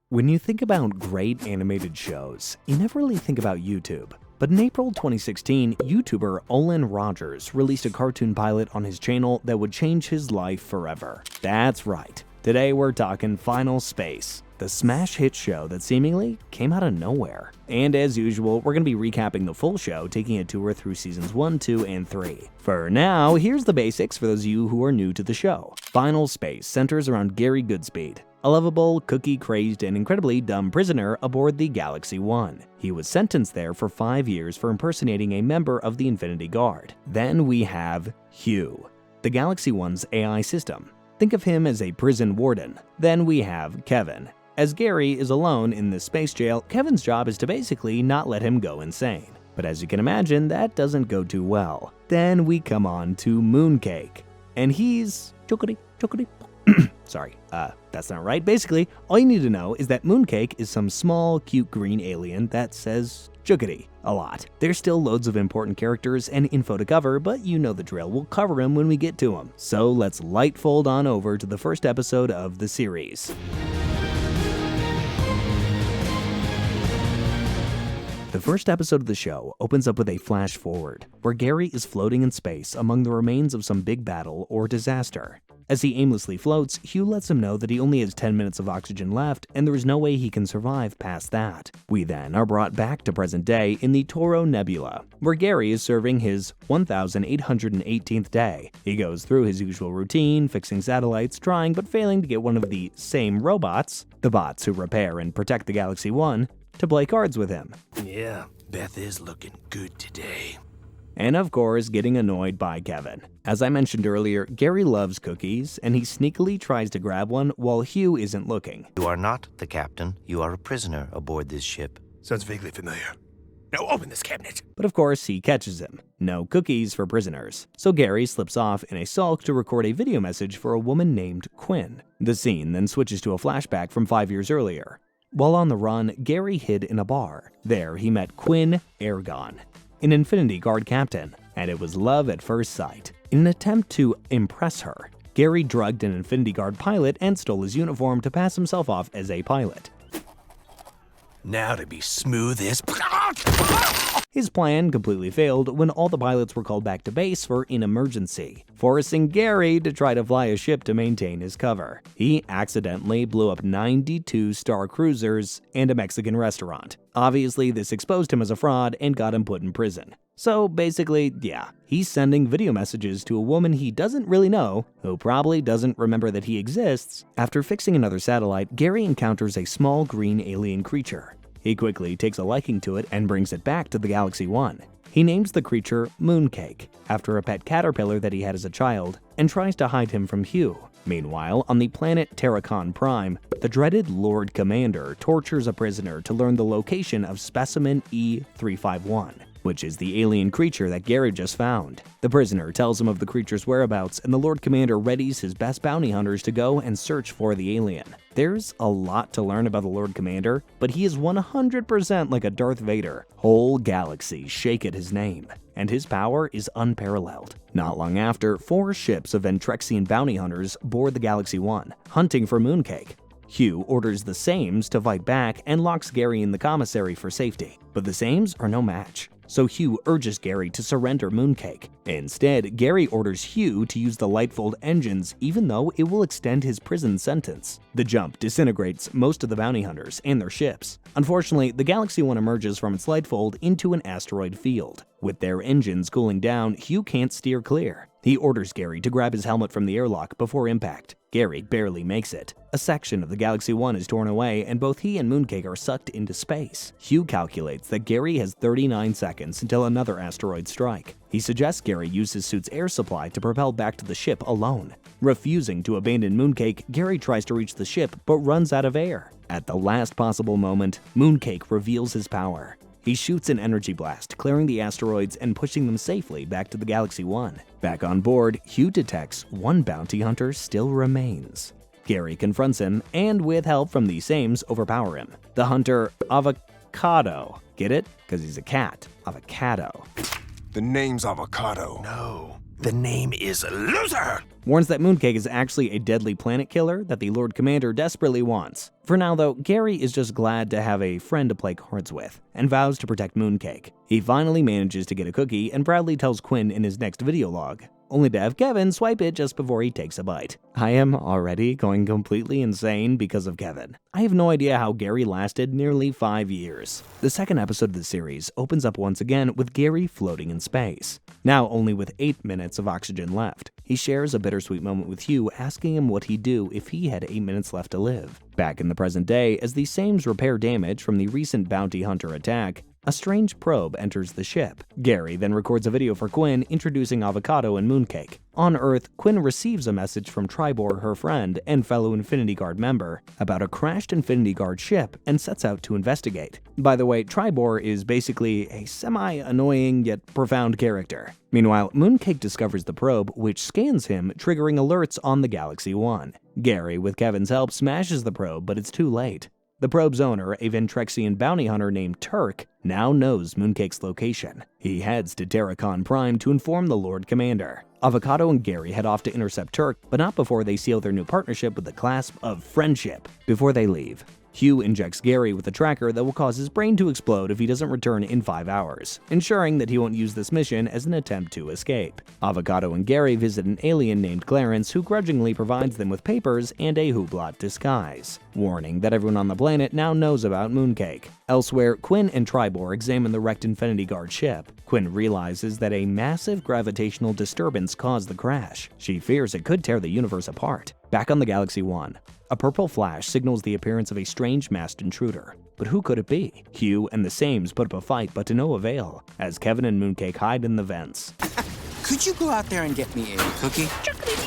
When you think about great animated shows, you never really think about YouTube. But in April 2016, YouTuber Olin Rogers released a cartoon pilot on his channel that would change his life forever. That's right. Today we're talking Final Space, the smash hit show that seemingly came out of nowhere. And as usual, we're going to be recapping the full show, taking a tour through seasons 1, 2, and 3. For now, here's the basics for those of you who are new to the show. Final Space centers around Gary Goodspeed, a lovable, cookie-crazed, and incredibly dumb prisoner aboard the Galaxy 1. He was sentenced there for 5 years for impersonating a member of the Infinity Guard. Then we have Hugh, the Galaxy 1's AI system. Think of him as a prison warden. Then we have Kevin. As Gary is alone in this space jail, Kevin's job is to basically not let him go insane. But as you can imagine, that doesn't go too well. Then we come on to Mooncake, and he's chocolatey. Sorry, that's not right. Basically, all you need to know is that Mooncake is some small, cute green alien that says chocolatey a lot. There's still loads of important characters and info to cover, but you know the drill. We'll cover them when we get to them. So let's light fold on over to the first episode of the series. The first episode of the show opens up with a flash forward, where Gary is floating in space among the remains of some big battle or disaster. As he aimlessly floats, Hugh lets him know that he only has 10 minutes of oxygen left and there is no way he can survive past that. We then are brought back to present day in the Toro Nebula, where Gary is serving his 1818th day. He goes through his usual routine, fixing satellites, trying but failing to get one of the same robots, the bots who repair and protect the Galaxy 1, to play cards with him. Yeah, Beth is looking good today. And of course, getting annoyed by Kevin. As I mentioned earlier, Gary loves cookies, and he sneakily tries to grab one while Hugh isn't looking. You are not the captain. You are a prisoner aboard this ship. Sounds vaguely familiar. Now open this cabinet. But of course, he catches him. No cookies for prisoners. So Gary slips off in a sulk to record a video message for a woman named Quinn. The scene then switches to a flashback from 5 years earlier. While on the run, Gary hid in a bar. There, he met Quinn Ergon, an Infinity Guard captain, and it was love at first sight. In an attempt to impress her, Gary drugged an Infinity Guard pilot and stole his uniform to pass himself off as a pilot. Now to be smooth as... His plan completely failed when all the pilots were called back to base for an emergency, forcing Gary to try to fly a ship to maintain his cover. He accidentally blew up 92 Star Cruisers and a Mexican restaurant. Obviously, this exposed him as a fraud and got him put in prison. So basically, yeah, he's sending video messages to a woman he doesn't really know, who probably doesn't remember that he exists. After fixing another satellite, Gary encounters a small green alien creature. He quickly takes a liking to it and brings it back to the Galaxy 1. He names the creature Mooncake, after a pet caterpillar that he had as a child, and tries to hide him from Hugh. Meanwhile, on the planet Terracon Prime, the dreaded Lord Commander tortures a prisoner to learn the location of Specimen E-351, which is the alien creature that Gary just found. The prisoner tells him of the creature's whereabouts, and the Lord Commander readies his best bounty hunters to go and search for the alien. There's a lot to learn about the Lord Commander, but he is 100% like a Darth Vader. Whole galaxies shake at his name, and his power is unparalleled. Not long after, 4 ships of Ventrexian bounty hunters board the Galaxy 1, hunting for Mooncake. Hugh orders the Sames to fight back and locks Gary in the commissary for safety, but the Sames are no match. So Hugh urges Gary to surrender Mooncake. Instead, Gary orders Hugh to use the Lightfold engines even though it will extend his prison sentence. The jump disintegrates most of the bounty hunters and their ships. Unfortunately, the Galaxy 1 emerges from its Lightfold into an asteroid field. With their engines cooling down, Hugh can't steer clear. He orders Gary to grab his helmet from the airlock before impact. Gary barely makes it. A section of the Galaxy 1 is torn away, and both he and Mooncake are sucked into space. Hugh calculates that Gary has 39 seconds until another asteroid strike. He suggests Gary use his suit's air supply to propel back to the ship alone. Refusing to abandon Mooncake, Gary tries to reach the ship but runs out of air. At the last possible moment, Mooncake reveals his power. He shoots an energy blast, clearing the asteroids and pushing them safely back to the Galaxy 1. Back on board, Hugh detects one bounty hunter still remains. Gary confronts him, and with help from the Sames, overpower him. The hunter, Avocado. Get it? Because he's a cat. Avocado. The name's Avocado. No, the name is Loser. warns that Mooncake is actually a deadly planet killer that the Lord Commander desperately wants. For now though, Gary is just glad to have a friend to play cards with, and vows to protect Mooncake. He finally manages to get a cookie and proudly tells Quinn in his next video log, only to have Kevin swipe it just before he takes a bite. I am already going completely insane because of Kevin. I have no idea how Gary lasted nearly 5 years. The second episode of the series opens up once again with Gary floating in space, now only with 8 minutes of oxygen left. He shares a bittersweet moment with Hugh, asking him what he'd do if he had 8 minutes left to live. Back in the present day, as the Sames repair damage from the recent bounty hunter attack, a strange probe enters the ship. Gary then records a video for Quinn introducing Avocado and Mooncake. On Earth, Quinn receives a message from Tribor, her friend and fellow Infinity Guard member, about a crashed Infinity Guard ship and sets out to investigate. By the way, Tribor is basically a semi-annoying yet profound character. Meanwhile, Mooncake discovers the probe, which scans him, triggering alerts on the Galaxy 1. Gary, with Kevin's help, smashes the probe, but it's too late. The probe's owner, a Ventrexian bounty hunter named Turk, now knows Mooncake's location. He heads to Terracon Prime to inform the Lord Commander. Avocado and Gary head off to intercept Turk, but not before they seal their new partnership with the clasp of friendship. Before they leave, Hugh injects Gary with a tracker that will cause his brain to explode if he doesn't return in 5 hours, ensuring that he won't use this mission as an attempt to escape. Avocado and Gary visit an alien named Clarence, who grudgingly provides them with papers and a Hublot disguise, warning that everyone on the planet now knows about Mooncake. Elsewhere, Quinn and Tribor examine the wrecked Infinity Guard ship. Quinn realizes that a massive gravitational disturbance caused the crash. She fears it could tear the universe apart. Back on the Galaxy 1, a purple flash signals the appearance of a strange masked intruder. But who could it be? Hugh and the Sames put up a fight, but to no avail, as Kevin and Mooncake hide in the vents. Could you go out there and get me a cookie?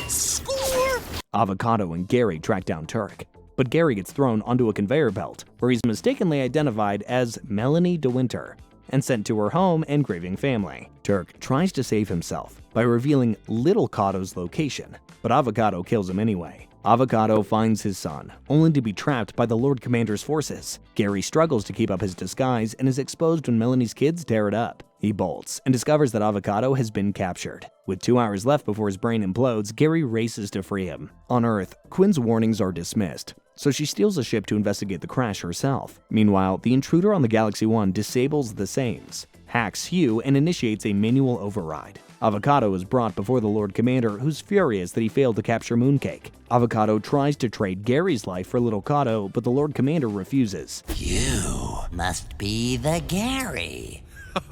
Score! Avocado and Gary track down Turk, but Gary gets thrown onto a conveyor belt, where he's mistakenly identified as Melanie DeWinter and sent to her home and grieving family. Turk tries to save himself by revealing Little Cato's location, but Avocado kills him anyway. Avocado finds his son, only to be trapped by the Lord Commander's forces. Gary struggles to keep up his disguise and is exposed when Melanie's kids tear it up. He bolts and discovers that Avocado has been captured. With 2 hours left before his brain implodes, Gary races to free him. On Earth, Quinn's warnings are dismissed, so she steals a ship to investigate the crash herself. Meanwhile, the intruder on the Galaxy 1 disables the Sames, hacks Hugh, and initiates a manual override. Avocado is brought before the Lord Commander, who's furious that he failed to capture Mooncake. Avocado tries to trade Gary's life for Little Cato, but the Lord Commander refuses. You must be the Gary.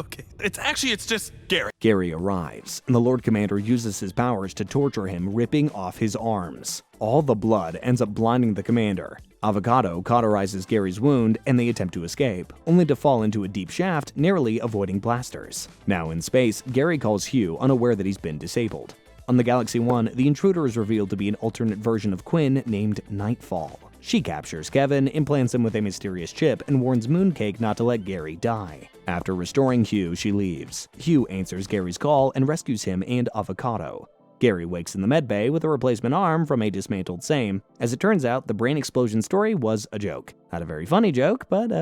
Okay, it's just Gary. Gary arrives, and the Lord Commander uses his powers to torture him, ripping off his arms. All the blood ends up blinding the commander. Avocado cauterizes Gary's wound, and they attempt to escape, only to fall into a deep shaft, narrowly avoiding blasters. Now in space, Gary calls Hugh, unaware that he's been disabled. On the Galaxy 1, the intruder is revealed to be an alternate version of Quinn named Nightfall. She captures Kevin, implants him with a mysterious chip, and warns Mooncake not to let Gary die. After restoring Hugh, she leaves. Hugh answers Gary's call and rescues him and Avocado. Gary wakes in the medbay with a replacement arm from a dismantled Same. As it turns out, the brain explosion story was a joke. Not a very funny joke, but,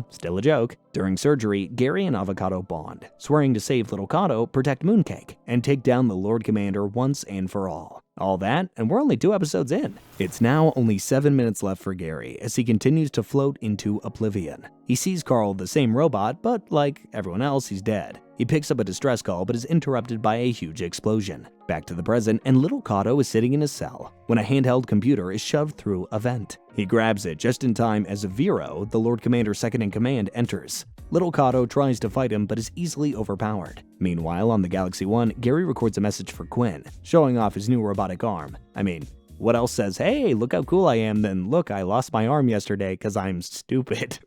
still a joke. During surgery, Gary and Avocado bond, swearing to save Little Cato, protect Mooncake, and take down the Lord Commander once and for all. All that, and we're only 2 episodes in. It's now only 7 minutes left for Gary as he continues to float into oblivion. He sees Carl, the same robot, but like everyone else, he's dead. He picks up a distress call but is interrupted by a huge explosion. Back to the present, and Little Cato is sitting in his cell when a handheld computer is shoved through a vent. He grabs it just in time as Vero, the Lord Commander's second-in-command, enters. Little Cato tries to fight him but is easily overpowered. Meanwhile, on the Galaxy 1, Gary records a message for Quinn, showing off his new robotic arm. I mean, what else says, hey, look how cool I am, than look, I lost my arm yesterday because I'm stupid.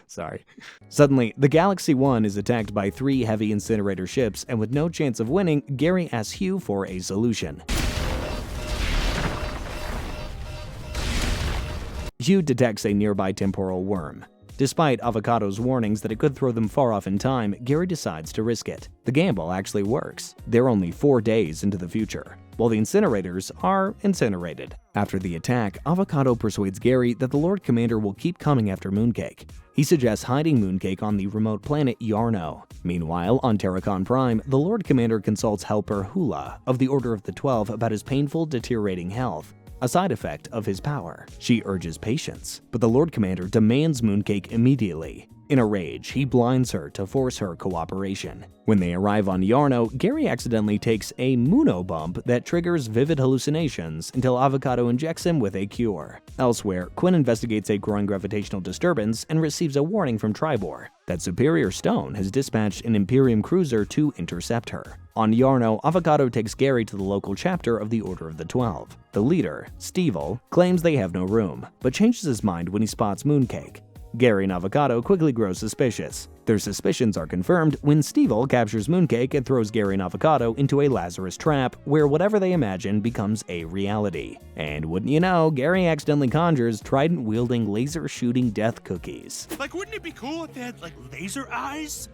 Sorry. Suddenly, the Galaxy 1 is attacked by 3 heavy incinerator ships, and with no chance of winning, Gary asks Hugh for a solution. Hugh detects a nearby temporal worm. Despite Avocado's warnings that it could throw them far off in time, Gary decides to risk it. The gamble actually works. They're only 4 days into the future, while the incinerators are incinerated. After the attack, Avocado persuades Gary that the Lord Commander will keep coming after Mooncake. He suggests hiding Mooncake on the remote planet Yarno. Meanwhile, on Terracon Prime, the Lord Commander consults helper Hula of the Order of the 12 about his painful, deteriorating health, a side effect of his power. She urges patience, but the Lord Commander demands Mooncake immediately. In a rage, he blinds her to force her cooperation. When they arrive on Yarno, Gary accidentally takes a Muno bump that triggers vivid hallucinations until Avocado injects him with a cure. Elsewhere, Quinn investigates a growing gravitational disturbance and receives a warning from Tribor that Superior Stone has dispatched an Imperium cruiser to intercept her. On Yarno, Avocado takes Gary to the local chapter of the Order of the 12. The leader, Stevel, claims they have no room, but changes his mind when he spots Mooncake. Gary and Avocado quickly grow suspicious. Their suspicions are confirmed when Stevel captures Mooncake and throws Gary and Avocado into a Lazarus trap where whatever they imagine becomes a reality. And wouldn't you know, Gary accidentally conjures trident-wielding, laser-shooting death cookies. Like, wouldn't it be cool if they had, like, laser eyes?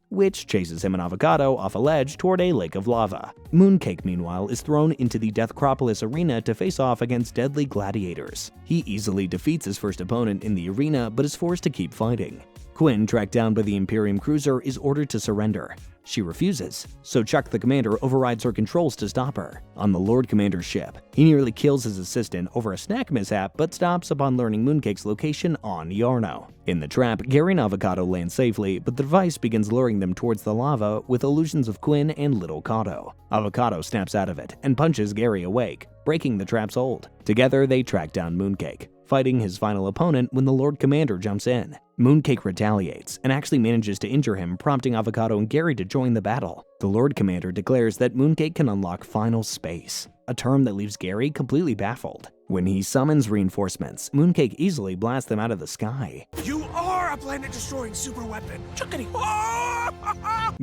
Which chases him and Avocado off a ledge toward a lake of lava. Mooncake, meanwhile, is thrown into the Deathcropolis arena to face off against deadly gladiators. He easily defeats his first opponent in the arena, but is forced to keep fighting. Quinn, tracked down by the Imperium cruiser, is ordered to surrender. She refuses, so Chuck the Commander overrides her controls to stop her. On the Lord Commander's ship, he nearly kills his assistant over a snack mishap but stops upon learning Mooncake's location on Yarno. In the trap, Gary and Avocado land safely, but the device begins luring them towards the lava with illusions of Quinn and Little Cato. Avocado snaps out of it and punches Gary awake, breaking the trap's hold. Together, they track down Mooncake, fighting his final opponent when the Lord Commander jumps in. Mooncake retaliates and actually manages to injure him, prompting Avocado and Gary to join the battle. The Lord Commander declares that Mooncake can unlock final space, a term that leaves Gary completely baffled. When he summons reinforcements, Mooncake easily blasts them out of the sky. You are a planet-destroying superweapon. Chuckity.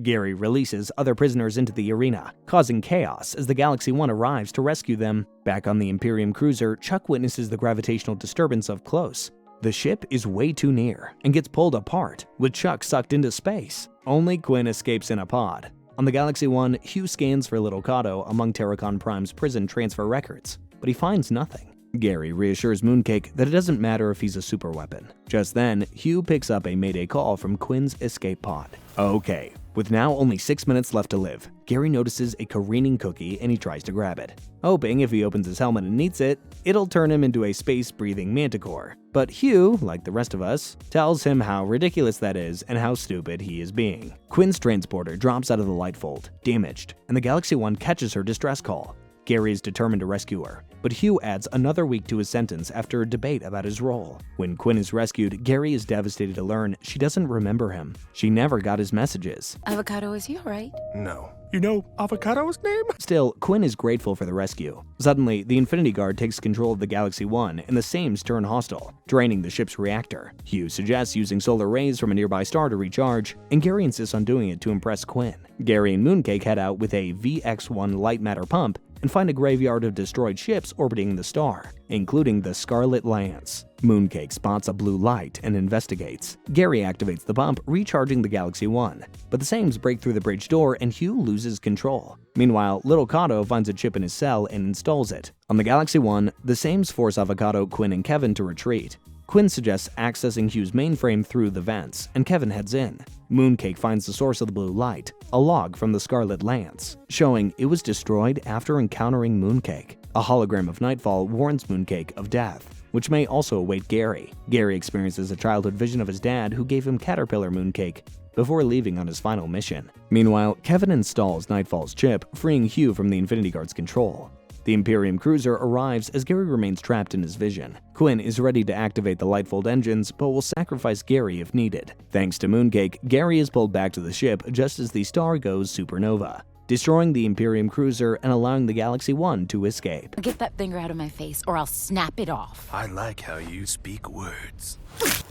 Gary releases other prisoners into the arena, causing chaos as the Galaxy 1 arrives to rescue them. Back on the Imperium cruiser, Chuck witnesses the gravitational disturbance up close. The ship is way too near and gets pulled apart, with Chuck sucked into space. Only Quinn escapes in a pod. On the Galaxy 1, Hugh scans for Little Cato among Terracon Prime's prison transfer records, but he finds nothing. Gary reassures Mooncake that it doesn't matter if he's a superweapon. Just then, Hugh picks up a mayday call from Quinn's escape pod. Okay, with now only 6 minutes left to live, Gary notices a careening cookie and he tries to grab it, hoping if he opens his helmet and eats it, it'll turn him into a space-breathing manticore. But Hugh, like the rest of us, tells him how ridiculous that is and how stupid he is being. Quinn's transporter drops out of the lightfold, damaged, and the Galaxy 1 catches her distress call. Gary is determined to rescue her, but Hugh adds another week to his sentence after a debate about his role. When Quinn is rescued, Gary is devastated to learn she doesn't remember him. She never got his messages. Avocado, is he alright? No. You know Avocado's name? Still, Quinn is grateful for the rescue. Suddenly, the Infinity Guard takes control of the Galaxy 1 and the Sames turn hostile, draining the ship's reactor. Hugh suggests using solar rays from a nearby star to recharge, and Gary insists on doing it to impress Quinn. Gary and Mooncake head out with a VX-1 light matter pump and find a graveyard of destroyed ships orbiting the star, including the Scarlet Lance. Mooncake spots a blue light and investigates. Gary activates the pump, recharging the Galaxy 1, but the Sames break through the bridge door and Hugh loses control. Meanwhile, Little Cato finds a chip in his cell and installs it. On the Galaxy 1, the Sames force Avocado, Quinn, and Kevin to retreat. Quinn suggests accessing Hugh's mainframe through the vents, and Kevin heads in. Mooncake finds the source of the blue light, a log from the Scarlet Lance, showing it was destroyed after encountering Mooncake. A hologram of Nightfall warns Mooncake of death, which may also await Gary. Gary experiences a childhood vision of his dad who gave him Caterpillar Mooncake before leaving on his final mission. Meanwhile, Kevin installs Nightfall's chip, freeing Hugh from the Infinity Guard's control. The Imperium cruiser arrives as Gary remains trapped in his vision. Quinn is ready to activate the Lightfold engines, but will sacrifice Gary if needed. Thanks to Mooncake, Gary is pulled back to the ship just as the star goes supernova, destroying the Imperium cruiser and allowing the Galaxy 1 to escape. Get that finger out of my face or I'll snap it off. I like how you speak words.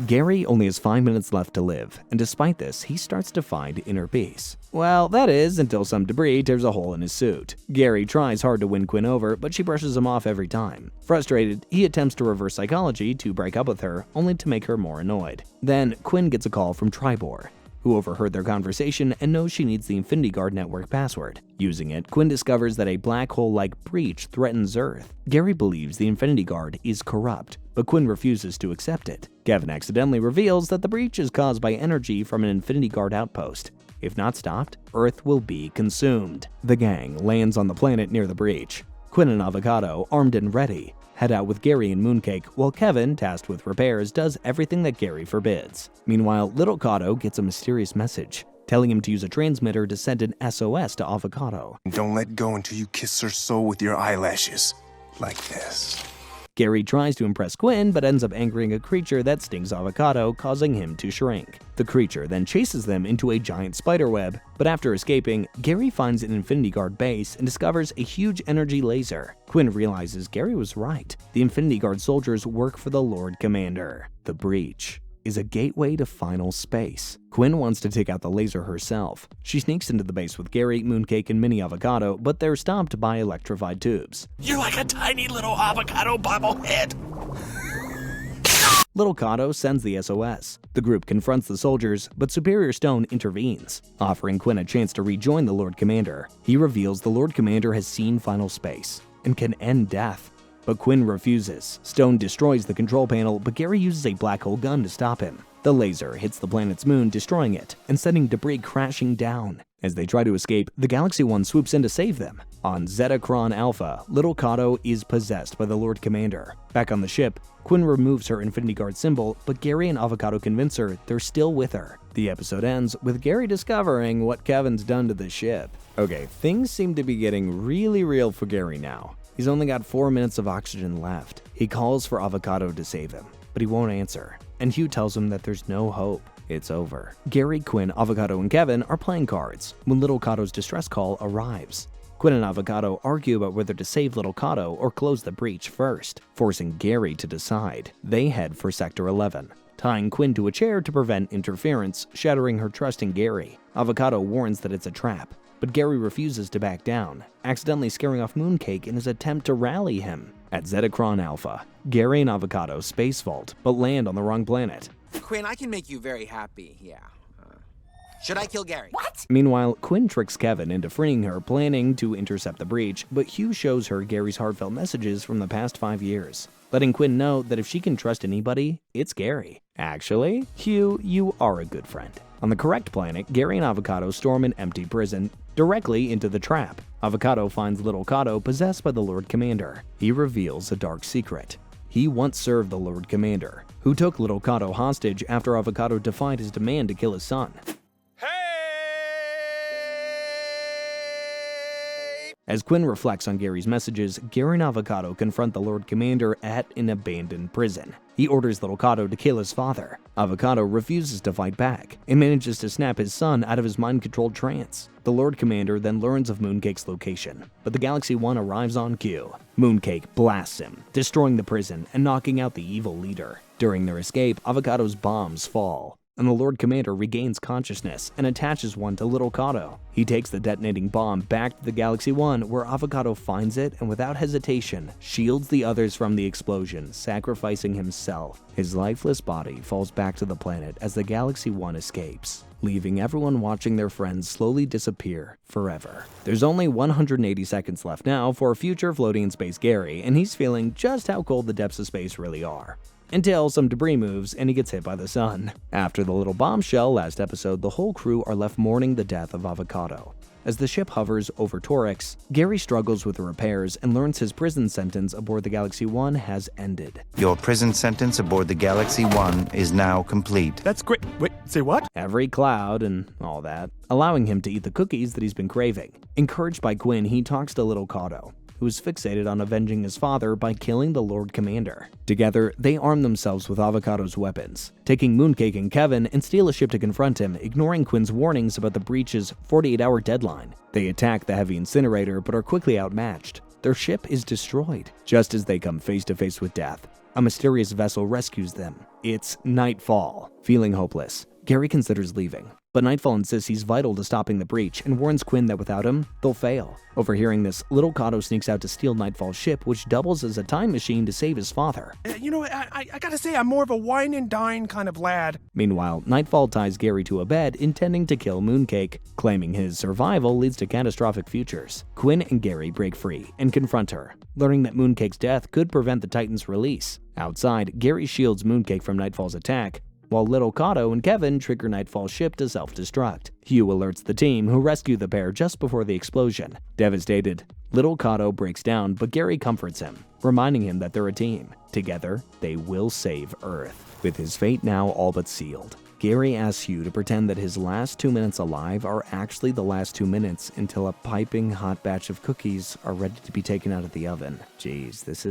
Gary only has 5 minutes left to live, and despite this, he starts to find inner peace. Well, that is, until some debris tears a hole in his suit. Gary tries hard to win Quinn over, but she brushes him off every time. Frustrated, he attempts to reverse psychology to break up with her, only to make her more annoyed. Then, Quinn gets a call from Tribor. who overheard their conversation and knows she needs the Infinity Guard network password. Using it, Quinn discovers that a black hole-like breach threatens Earth. Gary believes the Infinity Guard is corrupt, but Quinn refuses to accept it. Kevin accidentally reveals that the breach is caused by energy from an Infinity Guard outpost. If not stopped, Earth will be consumed. The gang lands on the planet near the breach. Quinn and Avocado, armed and ready, head out with Gary and Mooncake, while Kevin, tasked with repairs, does everything that Gary forbids. Meanwhile, Little Cato gets a mysterious message, telling him to use a transmitter to send an SOS to Avocado. Don't let go until you kiss her soul with your eyelashes. Like this. Gary tries to impress Quinn, but ends up angering a creature that stings Avocado, causing him to shrink. The creature then chases them into a giant spiderweb, but after escaping, Gary finds an Infinity Guard base and discovers a huge energy laser. Quinn realizes Gary was right. The Infinity Guard soldiers work for the Lord Commander. The breach is a gateway to final space. Quinn wants to take out the laser herself. She sneaks into the base with Gary, Mooncake, and Mini Avocado, but they're stopped by electrified tubes. You're like a tiny little avocado bobblehead. Little Cato sends the SOS. The group confronts the soldiers, but Superior Stone intervenes, offering Quinn a chance to rejoin the Lord Commander. He reveals the Lord Commander has seen final space and can end death. But Quinn refuses. Stone destroys the control panel, but Gary uses a black hole gun to stop him. The laser hits the planet's moon, destroying it, and sending debris crashing down. As they try to escape, the Galaxy One swoops in to save them. On Zetacron Alpha, Little Cato is possessed by the Lord Commander. Back on the ship, Quinn removes her Infinity Guard symbol, but Gary and Avocado convince her they're still with her. The episode ends with Gary discovering what Kevin's done to the ship. Okay, things seem to be getting really real for Gary now. He's only got 4 minutes of oxygen left. He calls for Avocado to save him, but he won't answer. And Hugh tells him that there's no hope. It's over. Gary, Quinn, Avocado, and Kevin are playing cards when Little Cato's distress call arrives. Quinn and Avocado argue about whether to save Little Cato or close the breach first, forcing Gary to decide. They head for Sector 11, tying Quinn to a chair to prevent interference, shattering her trust in Gary. Avocado warns that it's a trap, but Gary refuses to back down, accidentally scaring off Mooncake in his attempt to rally him. At Zetacron Alpha, Gary and Avocado space vault, but land on the wrong planet. Quinn, I can make you very happy, yeah. Should I kill Gary? What? Meanwhile, Quinn tricks Kevin into freeing her, planning to intercept the breach, but Hugh shows her Gary's heartfelt messages from the past 5 years, letting Quinn know that if she can trust anybody, it's Gary. Actually, Hugh, you are a good friend. On the correct planet, Gary and Avocado storm an empty prison directly into the trap. Avocado finds Little Cato possessed by the Lord Commander. He reveals a dark secret. He once served the Lord Commander, who took Little Cato hostage after Avocado defied his demand to kill his son. As Quinn reflects on Gary's messages, Gary and Avocado confront the Lord Commander at an abandoned prison. He orders Little Cato to kill his father. Avocado refuses to fight back and manages to snap his son out of his mind-controlled trance. The Lord Commander then learns of Mooncake's location, but the Galaxy One arrives on cue. Mooncake blasts him, destroying the prison and knocking out the evil leader. During their escape, Avocado's bombs fall, and the Lord Commander regains consciousness and attaches one to Little Cato. He takes the detonating bomb back to the Galaxy One, where Avocado finds it and without hesitation shields the others from the explosion, sacrificing himself. His lifeless body falls back to the planet as the Galaxy One escapes, leaving everyone watching their friends slowly disappear forever. There's only 180 seconds left now for future floating in space Gary, and he's feeling just how cold the depths of space really are. Until some debris moves and he gets hit by the sun. After the little bombshell last episode, the whole crew are left mourning the death of Avocado. As the ship hovers over Torix, Gary struggles with the repairs and learns his prison sentence aboard the Galaxy One has ended. Your prison sentence aboard the Galaxy One is now complete. That's great. Wait, say what? Every cloud and all that, allowing him to eat the cookies that he's been craving. Encouraged by Quinn, he talks to Little Cato, who is fixated on avenging his father by killing the Lord Commander. Together, they arm themselves with Avocado's weapons, taking Mooncake and Kevin and steal a ship to confront him, ignoring Quinn's warnings about the breach's 48-hour deadline. They attack the heavy incinerator but are quickly outmatched. Their ship is destroyed. Just as they come face to face with death, a mysterious vessel rescues them. It's nightfall. Feeling hopeless, Gary considers leaving, but Nightfall insists he's vital to stopping the breach and warns Quinn that without him, they'll fail. Overhearing this, little Kato sneaks out to steal Nightfall's ship, which doubles as a time machine to save his father. You know, I gotta say, I'm more of a wine and dine kind of lad. Meanwhile, Nightfall ties Gary to a bed, intending to kill Mooncake, claiming his survival leads to catastrophic futures. Quinn and Gary break free and confront her, learning that Mooncake's death could prevent the Titan's release. Outside, Gary shields Mooncake from Nightfall's attack, while little Kato and Kevin trigger Nightfall's ship to self-destruct. Hugh alerts the team, who rescue the pair just before the explosion. Devastated, little Kato breaks down, but Gary comforts him, reminding him that they're a team. Together, they will save Earth. With his fate now all but sealed, Gary asks Hugh to pretend that his last 2 minutes alive are actually the last 2 minutes until a piping hot batch of cookies are ready to be taken out of the oven. Jeez, this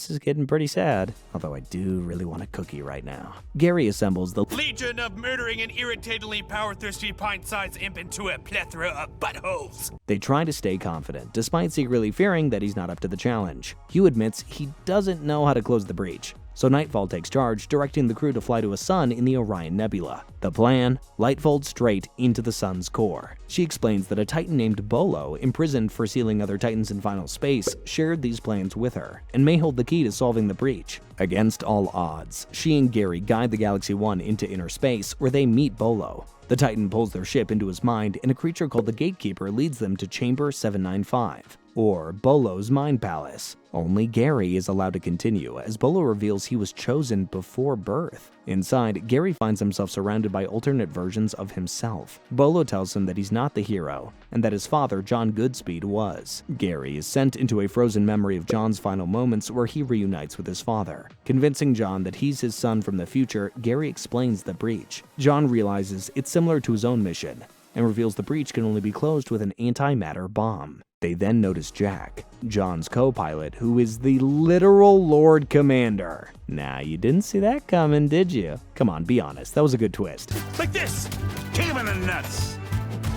is getting pretty sad, although I do really want a cookie right now. Gary assembles the legion of murdering and irritatingly power-thirsty pint-sized imp into a plethora of buttholes. They try to stay confident, despite secretly fearing that he's not up to the challenge. Hugh admits he doesn't know how to close the breach, so Nightfall takes charge, directing the crew to fly to a sun in the Orion Nebula. The plan? Light folds straight into the sun's core. She explains that a Titan named Bolo, imprisoned for sealing other Titans in final space, shared these plans with her, and may hold the key to solving the breach. Against all odds, she and Gary guide the Galaxy 1 into inner space, where they meet Bolo. The Titan pulls their ship into his mind, and a creature called the Gatekeeper leads them to Chamber 795, or Bolo's Mind Palace. Only Gary is allowed to continue, as Bolo reveals he was chosen before birth. Inside, Gary finds himself surrounded by alternate versions of himself. Bolo tells him that he's not the hero, and that his father, John Goodspeed, was. Gary is sent into a frozen memory of John's final moments, where he reunites with his father. Convincing John that he's his son from the future, Gary explains the breach. John realizes it's similar to his own mission, and reveals the breach can only be closed with an antimatter bomb. They then notice Jack, John's co-pilot, who is the literal Lord Commander. Nah, you didn't see that coming, did you? Come on, be honest, that was a good twist. Like this! Kick him in the nuts!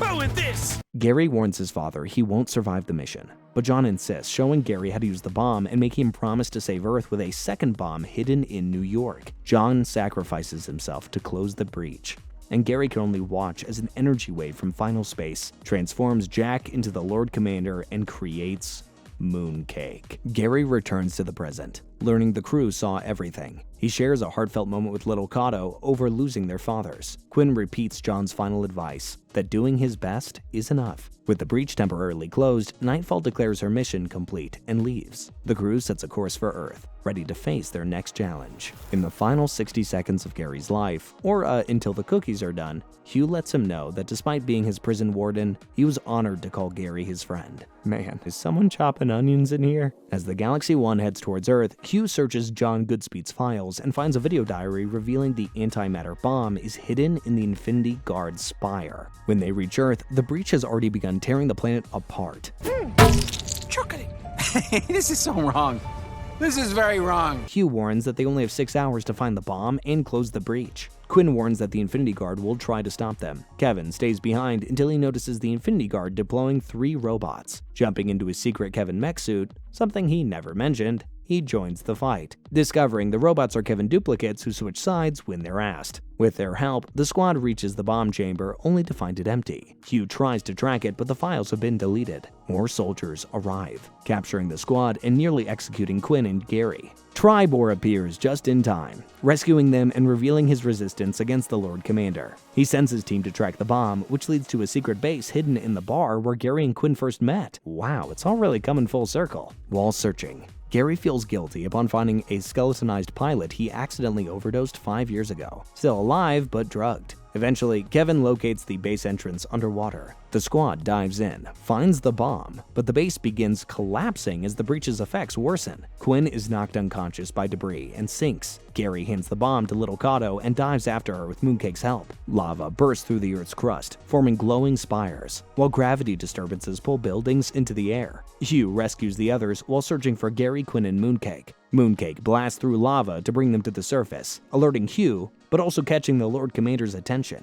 Oh, and this! Gary warns his father he won't survive the mission, but John insists, showing Gary how to use the bomb and making him promise to save Earth with a second bomb hidden in New York. John sacrifices himself to close the breach, and Gary can only watch as an energy wave from final space transforms Jack into the Lord Commander and creates Mooncake. Gary returns to the present, learning the crew saw everything. He shares a heartfelt moment with little Kato over losing their fathers. Quinn repeats John's final advice, that doing his best is enough. With the breach temporarily closed, Nightfall declares her mission complete and leaves. The crew sets a course for Earth, ready to face their next challenge. In the final 60 seconds of Gary's life, or until the cookies are done, Hugh lets him know that despite being his prison warden, he was honored to call Gary his friend. Man, is someone chopping onions in here? As the Galaxy 1 heads towards Earth, Hugh searches John Goodspeed's files and finds a video diary revealing the antimatter bomb is hidden in the Infinity Guard spire. When they reach Earth, the breach has already begun tearing the planet apart. Chocolate. This is so wrong. This is very wrong. Hugh warns that they only have 6 hours to find the bomb and close the breach. Quinn warns that the Infinity Guard will try to stop them. Kevin stays behind until he notices the Infinity Guard deploying 3 robots. Jumping into his secret Kevin mech suit, something he never mentioned, he joins the fight, discovering the robots are Kevin duplicates who switch sides when they're asked. With their help, the squad reaches the bomb chamber only to find it empty. Hugh tries to track it, but the files have been deleted. More soldiers arrive, capturing the squad and nearly executing Quinn and Gary. Tribor appears just in time, rescuing them and revealing his resistance against the Lord Commander. He sends his team to track the bomb, which leads to a secret base hidden in the bar where Gary and Quinn first met. Wow, it's all really coming full circle. While searching, Gary feels guilty upon finding a skeletonized pilot he accidentally overdosed 5 years ago. Still alive, but drugged. Eventually, Kevin locates the base entrance underwater. The squad dives in, finds the bomb, but the base begins collapsing as the breach's effects worsen. Quinn is knocked unconscious by debris and sinks. Gary hands the bomb to little Kato and dives after her with Mooncake's help. Lava bursts through the Earth's crust, forming glowing spires, while gravity disturbances pull buildings into the air. Hugh rescues the others while searching for Gary, Quinn, and Mooncake. Mooncake blasts through lava to bring them to the surface, alerting Hugh, but also catching the Lord Commander's attention.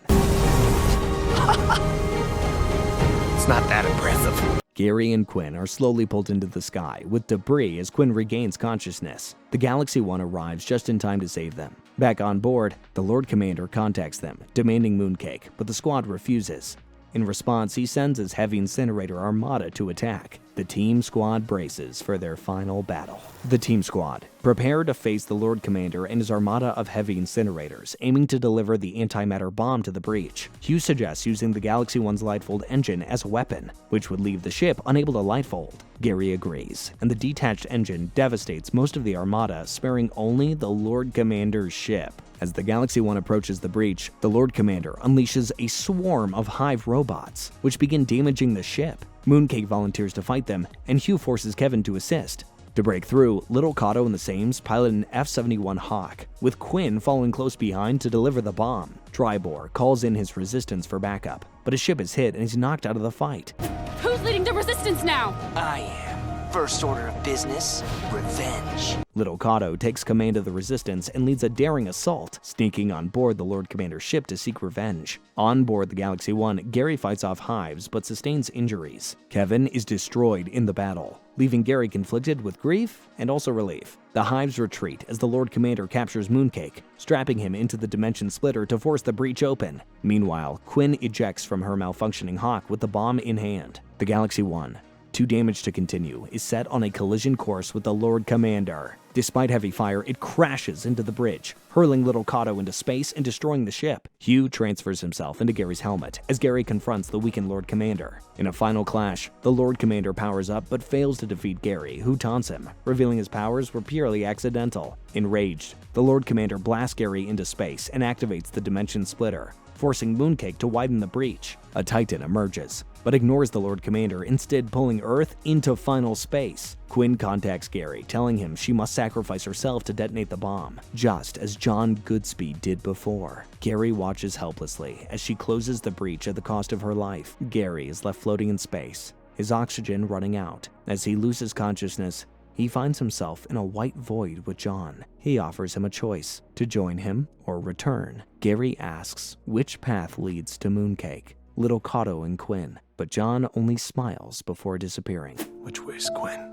It's not that impressive. Gary and Quinn are slowly pulled into the sky with debris as Quinn regains consciousness. The Galaxy One arrives just in time to save them. Back on board, the Lord Commander contacts them, demanding Mooncake, but the squad refuses. In response, he sends his heavy incinerator armada to attack. The Team Squad braces for their final battle. The Team Squad prepare to face the Lord Commander and his armada of heavy incinerators, aiming to deliver the antimatter bomb to the breach. Hugh suggests using the Galaxy One's lightfold engine as a weapon, which would leave the ship unable to lightfold. Gary agrees, and the detached engine devastates most of the armada, sparing only the Lord Commander's ship. As the Galaxy One approaches the breach, the Lord Commander unleashes a swarm of hive robots, which begin damaging the ship. Mooncake volunteers to fight them, and Hugh forces Kevin to assist. To break through, Little Cato and the Sames pilot an F-71 Hawk, with Quinn following close behind to deliver the bomb. Tribor calls in his resistance for backup, but his ship is hit and he's knocked out of the fight. Who's leading the resistance now? I am. First order of business, revenge. Little Cato takes command of the resistance and leads a daring assault, sneaking on board the Lord Commander's ship to seek revenge. On board the Galaxy One, Gary fights off hives but sustains injuries. Kevin is destroyed in the battle, leaving Gary conflicted with grief and also relief. The hives retreat as the Lord Commander captures Mooncake, strapping him into the Dimension Splitter to force the breach open. Meanwhile, Quinn ejects from her malfunctioning Hawk with the bomb in hand. The Galaxy One, too damaged to continue, is set on a collision course with the Lord Commander. Despite heavy fire, it crashes into the bridge, hurling Little Cato into space and destroying the ship. Hugh transfers himself into Gary's helmet as Gary confronts the weakened Lord Commander. In a final clash, the Lord Commander powers up but fails to defeat Gary, who taunts him, revealing his powers were purely accidental. Enraged, the Lord Commander blasts Gary into space and activates the Dimension Splitter, forcing Mooncake to widen the breach. A Titan emerges, but ignores the Lord Commander, instead pulling Earth into final space. Quinn contacts Gary, telling him she must sacrifice herself to detonate the bomb, just as John Goodspeed did before. Gary watches helplessly as she closes the breach at the cost of her life. Gary is left floating in space, his oxygen running out. As he loses consciousness, he finds himself in a white void with John. He offers him a choice, to join him or return. Gary asks which path leads to Mooncake, Little Cato and Quinn, but John only smiles before disappearing. Which way's Quinn?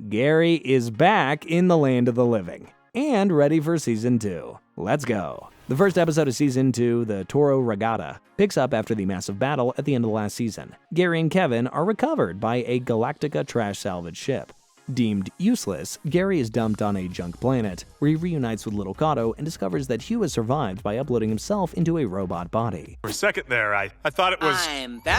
Gary is back in the land of the living and ready for Season 2. Let's go. The first episode of Season 2, the Toro Regatta, picks up after the massive battle at the end of the last season. Gary and Kevin are recovered by a Galactica trash salvage ship. Deemed useless, Gary is dumped on a junk planet, where he reunites with Little Cato and discovers that Hugh has survived by uploading himself into a robot body. For a second there, I thought it was... I'm back!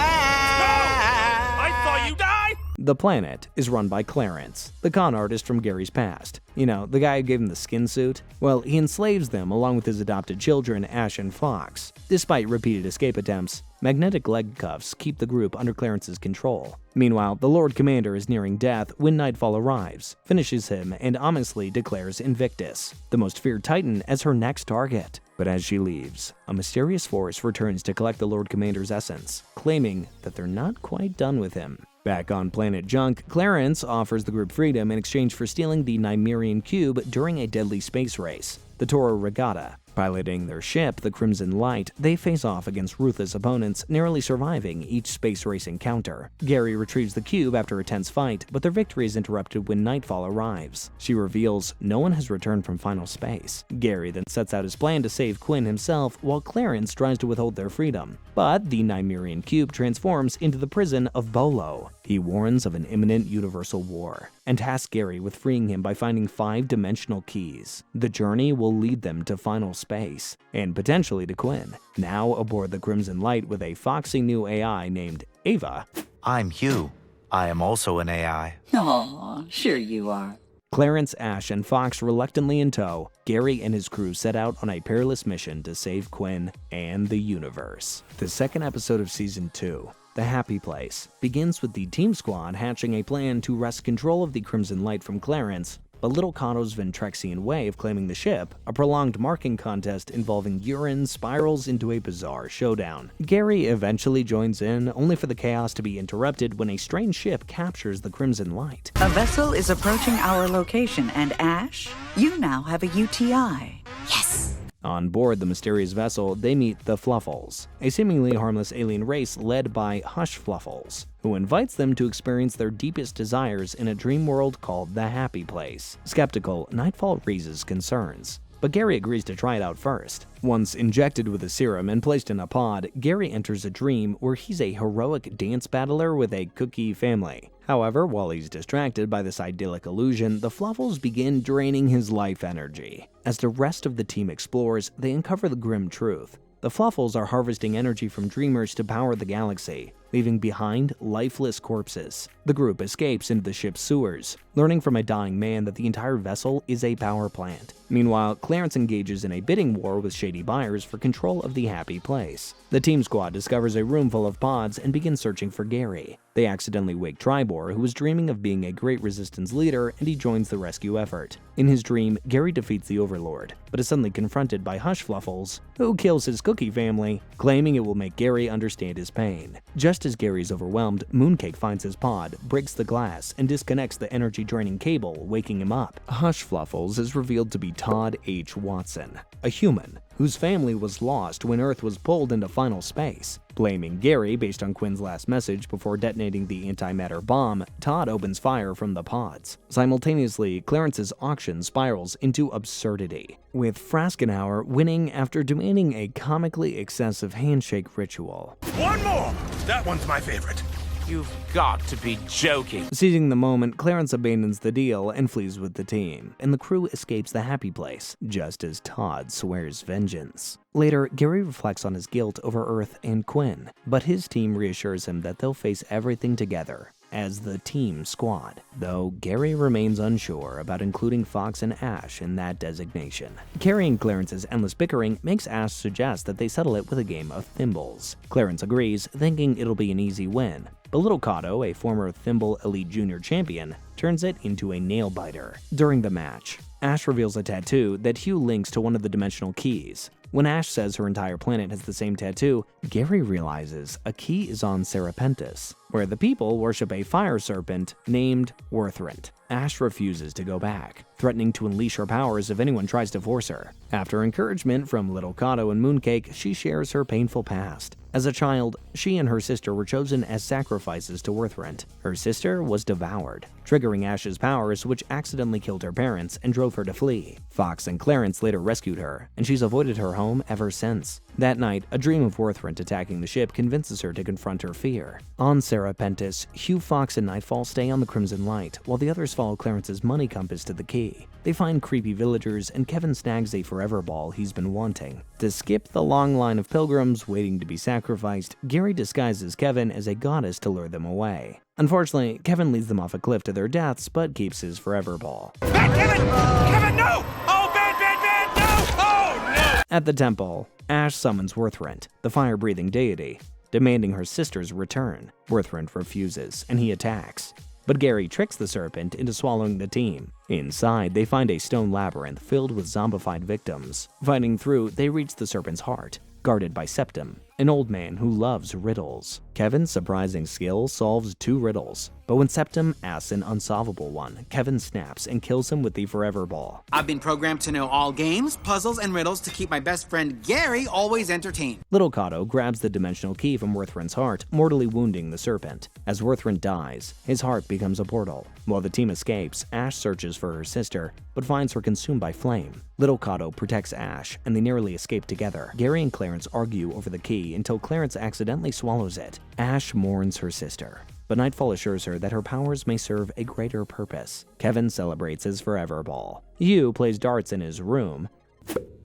No! I saw you die! The planet is run by Clarence, the con artist from Gary's past. You know, the guy who gave him the skin suit? Well, he enslaves them along with his adopted children, Ash and Fox. Despite repeated escape attempts, magnetic leg cuffs keep the group under Clarence's control. Meanwhile, the Lord Commander is nearing death when Nightfall arrives, finishes him, and ominously declares Invictus, the most feared Titan, as her next target. But as she leaves, a mysterious force returns to collect the Lord Commander's essence, claiming that they're not quite done with him. Back on planet Junk, Clarence offers the group freedom in exchange for stealing the Nymerian Cube during a deadly space race, the Toro Regatta. Piloting their ship, the Crimson Light, they face off against ruthless opponents, narrowly surviving each space race encounter. Gary retrieves the cube after a tense fight, but their victory is interrupted when Nightfall arrives. She reveals no one has returned from final space. Gary then sets out his plan to save Quinn himself, while Clarence tries to withhold their freedom. But the Nymerian Cube transforms into the prison of Bolo. He warns of an imminent universal war, and tasks Gary with freeing him by finding 5-dimensional keys. The journey will lead them to final space, and potentially to Quinn, now aboard the Crimson Light with a foxy new AI named Ava. I'm Hugh. I am also an AI. Aw, sure you are. Clarence, Ash, and Fox reluctantly in tow, Gary and his crew set out on a perilous mission to save Quinn and the universe. The second episode of Season 2, The Happy Place, begins with the Team Squad hatching a plan to wrest control of the Crimson Light from Clarence, but Little Cato's Ventrexian way of claiming the ship, a prolonged marking contest involving urine, spirals into a bizarre showdown. Gary eventually joins in, only for the chaos to be interrupted when a strange ship captures the Crimson Light. A vessel is approaching our location, and Ash, you now have a UTI. Yes! On board the mysterious vessel, they meet the Fluffles, a seemingly harmless alien race led by Hush Fluffles, who invites them to experience their deepest desires in a dream world called the Happy Place. Skeptical, Nightfall raises concerns, but Gary agrees to try it out first. Once injected with a serum and placed in a pod, Gary enters a dream where he's a heroic dance battler with a cookie family. However, while he's distracted by this idyllic illusion, the Fluffles begin draining his life energy. As the rest of the team explores, they uncover the grim truth. The Fluffles are harvesting energy from dreamers to power the galaxy, leaving behind lifeless corpses. The group escapes into the ship's sewers, learning from a dying man that the entire vessel is a power plant. Meanwhile, Clarence engages in a bidding war with shady buyers for control of the Happy Place. The team squad discovers a room full of pods and begins searching for Gary. They accidentally wake Tribor, who is dreaming of being a great resistance leader, and he joins the rescue effort. In his dream, Gary defeats the Overlord, but is suddenly confronted by Hush Fluffles, who kills his cookie family, claiming it will make Gary understand his pain. Just as Gary is overwhelmed, Mooncake finds his pod, breaks the glass, and disconnects the energy-draining cable, waking him up. Hush Fluffles is revealed to be Todd H. Watson, a human whose family was lost when Earth was pulled into final space. Blaming Gary based on Quinn's last message before detonating the antimatter bomb, Todd opens fire from the pods. Simultaneously, Clarence's auction spirals into absurdity, with Fraskenauer winning after demanding a comically excessive handshake ritual. One more! That one's my favorite. You've got to be joking. Seizing the moment, Clarence abandons the deal and flees with the team, and the crew escapes the Happy Place, just as Todd swears vengeance. Later, Gary reflects on his guilt over Earth and Quinn, but his team reassures him that they'll face everything together as the team squad, though Gary remains unsure about including Fox and Ash in that designation. Carrying Clarence's endless bickering makes Ash suggest that they settle it with a game of thimbles. Clarence agrees, thinking it'll be an easy win, but Little Kato, a former Thimble Elite Junior champion, turns it into a nail-biter. During the match, Ash reveals a tattoo that Hugh links to one of the dimensional keys. When Ash says her entire planet has the same tattoo, Gary realizes a key is on Serpentis, where the people worship a fire serpent named Worthrent. Ash refuses to go back, threatening to unleash her powers if anyone tries to force her. After encouragement from Little Kato and Mooncake, she shares her painful past. As a child, she and her sister were chosen as sacrifices to Worthrent. Her sister was devoured, triggering Ash's powers, which accidentally killed her parents and drove her to flee. Fox and Clarence later rescued her, and she's avoided her home ever since. That night, a dream of Worthrent attacking the ship convinces her to confront her fear. On Serpentis, Hugh, Fox, and Nightfall stay on the Crimson Light, while the others follow Clarence's money compass to the key. They find creepy villagers, and Kevin snags a forever ball he's been wanting. To skip the long line of pilgrims waiting to be sacrificed, Gary disguises Kevin as a goddess to lure them away. Unfortunately, Kevin leads them off a cliff to their deaths, but keeps his forever ball. Bad Kevin! Kevin, no! Oh, bad, no! Oh, no! At the temple, Ash summons Worthrent, the fire-breathing deity, demanding her sister's return. Worthrent refuses, and he attacks. But Gary tricks the serpent into swallowing the team. Inside, they find a stone labyrinth filled with zombified victims. Fighting through, they reach the serpent's heart, guarded by Septim, an old man who loves riddles. Kevin's surprising skill solves 2 riddles, but when Septim asks an unsolvable one, Kevin snaps and kills him with the forever ball. I've been programmed to know all games, puzzles, and riddles to keep my best friend Gary always entertained. Little Kato grabs the dimensional key from Worthrent's heart, mortally wounding the serpent. As Worthrent dies, his heart becomes a portal. While the team escapes, Ash searches for her sister, but finds her consumed by flame. Little Kato protects Ash, and they nearly escape together. Gary and Clarence argue over the key until Clarence accidentally swallows it. Ash mourns her sister, but Nightfall assures her that her powers may serve a greater purpose. Kevin celebrates his forever ball. Hugh plays darts in his room.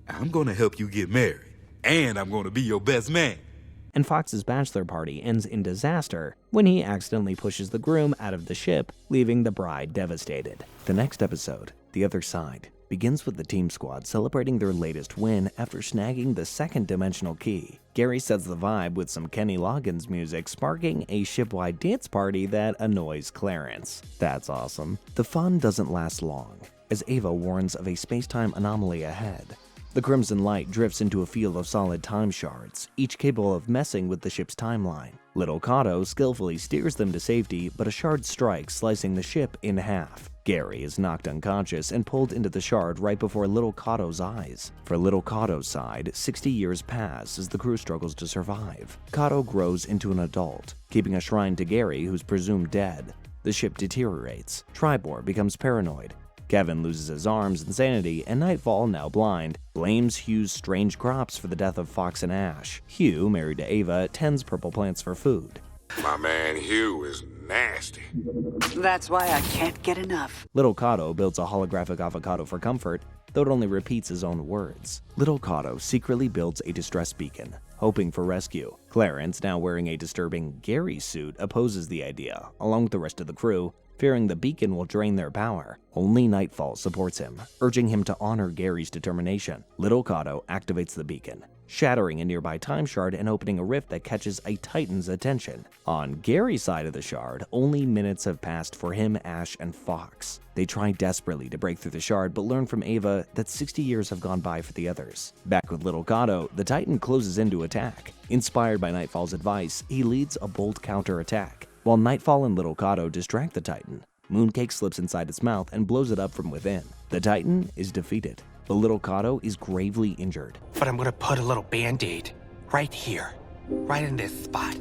I'm gonna help you get married, and I'm gonna be your best man. And Fox's bachelor party ends in disaster when he accidentally pushes the groom out of the ship, leaving the bride devastated. The next episode, The Other Side, begins with the team squad celebrating their latest win after snagging the second dimensional key. Gary sets the vibe with some Kenny Loggins music, sparking a shipwide dance party that annoys Clarence. That's awesome. The fun doesn't last long, as Ava warns of a space-time anomaly ahead. The Crimson Light drifts into a field of solid time shards, each capable of messing with the ship's timeline. Little Cato skillfully steers them to safety, but a shard strikes, slicing the ship in half. Gary is knocked unconscious and pulled into the shard right before Little Cato's eyes. For Little Cato's side, 60 years pass as the crew struggles to survive. Cato grows into an adult, keeping a shrine to Gary, who's presumed dead. The ship deteriorates. Tribor becomes paranoid. Kevin loses his arms and sanity, and Nightfall, now blind, blames Hugh's strange crops for the death of Fox and Ash. Hugh, married to Ava, tends purple plants for food. My man Hugh is nasty. That's why I can't get enough. Little Cato builds a holographic avocado for comfort, though it only repeats his own words. Little Cato secretly builds a distress beacon, hoping for rescue. Clarence, now wearing a disturbing Gary suit, opposes the idea, along with the rest of the crew, fearing the beacon will drain their power. Only Nightfall supports him, urging him to honor Gary's determination. Little Cato activates the beacon, shattering a nearby time shard and opening a rift that catches a Titan's attention. On Gary's side of the shard, only minutes have passed for him, Ash, and Fox. They try desperately to break through the shard, but learn from Ava that 60 years have gone by for the others. Back with Little Cato, the Titan closes in to attack. Inspired by Nightfall's advice, he leads a bold counterattack. While Nightfall and Little Cato distract the Titan, Mooncake slips inside its mouth and blows it up from within. The Titan is defeated, but Little Cato is gravely injured. But I'm gonna put a little band-aid right here, right in this spot.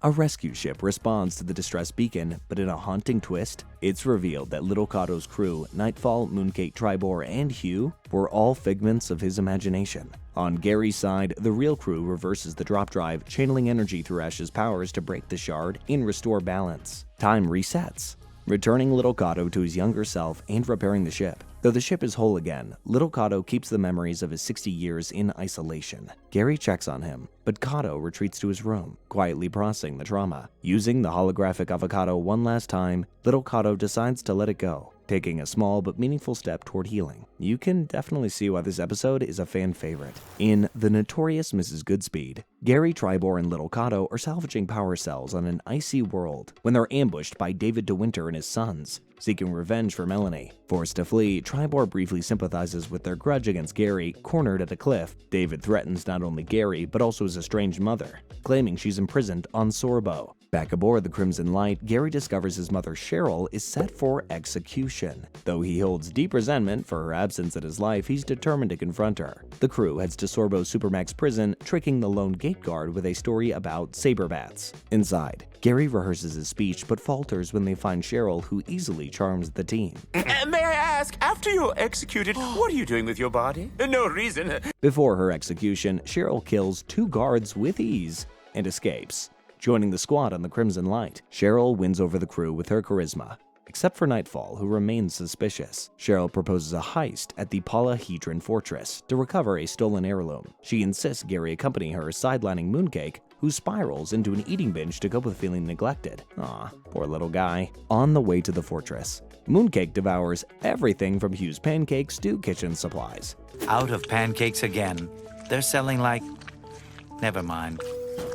A rescue ship responds to the distress beacon, but in a haunting twist, it's revealed that Little Cato's crew, Nightfall, Mooncake, Tribor, and Hugh, were all figments of his imagination. On Gary's side, the real crew reverses the drop drive, channeling energy through Ash's powers to break the shard and restore balance. Time resets, returning Little Cato to his younger self and repairing the ship. Though the ship is whole again, Little Cato keeps the memories of his 60 years in isolation. Gary checks on him, but Cato retreats to his room, quietly processing the trauma. Using the holographic avocado one last time, Little Cato decides to let it go, taking a small but meaningful step toward healing. You can definitely see why this episode is a fan favorite. In The Notorious Mrs. Goodspeed, Gary, Tribor, and Little Cato are salvaging power cells on an icy world when they're ambushed by David De Winter and his sons, seeking revenge for Melanie. Forced to flee, Tribor briefly sympathizes with their grudge against Gary. Cornered at a cliff, David threatens not only Gary, but also his estranged mother, claiming she's imprisoned on Sorbo. Back aboard the Crimson Light, Gary discovers his mother Cheryl is set for execution. Though he holds deep resentment for her absence in his life, he's determined to confront her. The crew heads to Sorbo's Supermax prison, tricking the lone gate guard with a story about saber bats. Inside, Gary rehearses his speech but falters when they find Cheryl, who easily charms the team. May I ask, after you're executed, what are you doing with your body? No reason. Before her execution, Cheryl kills 2 guards with ease and escapes. Joining the squad on the Crimson Light, Cheryl wins over the crew with her charisma, except for Nightfall, who remains suspicious. Cheryl proposes a heist at the Polyhedron Fortress to recover a stolen heirloom. She insists Gary accompany her, sidelining Mooncake, who spirals into an eating binge to cope with feeling neglected. Aw, poor little guy. On the way to the fortress, Mooncake devours everything from Hugh's pancakes to kitchen supplies. Out of pancakes again. They're selling like... Never mind.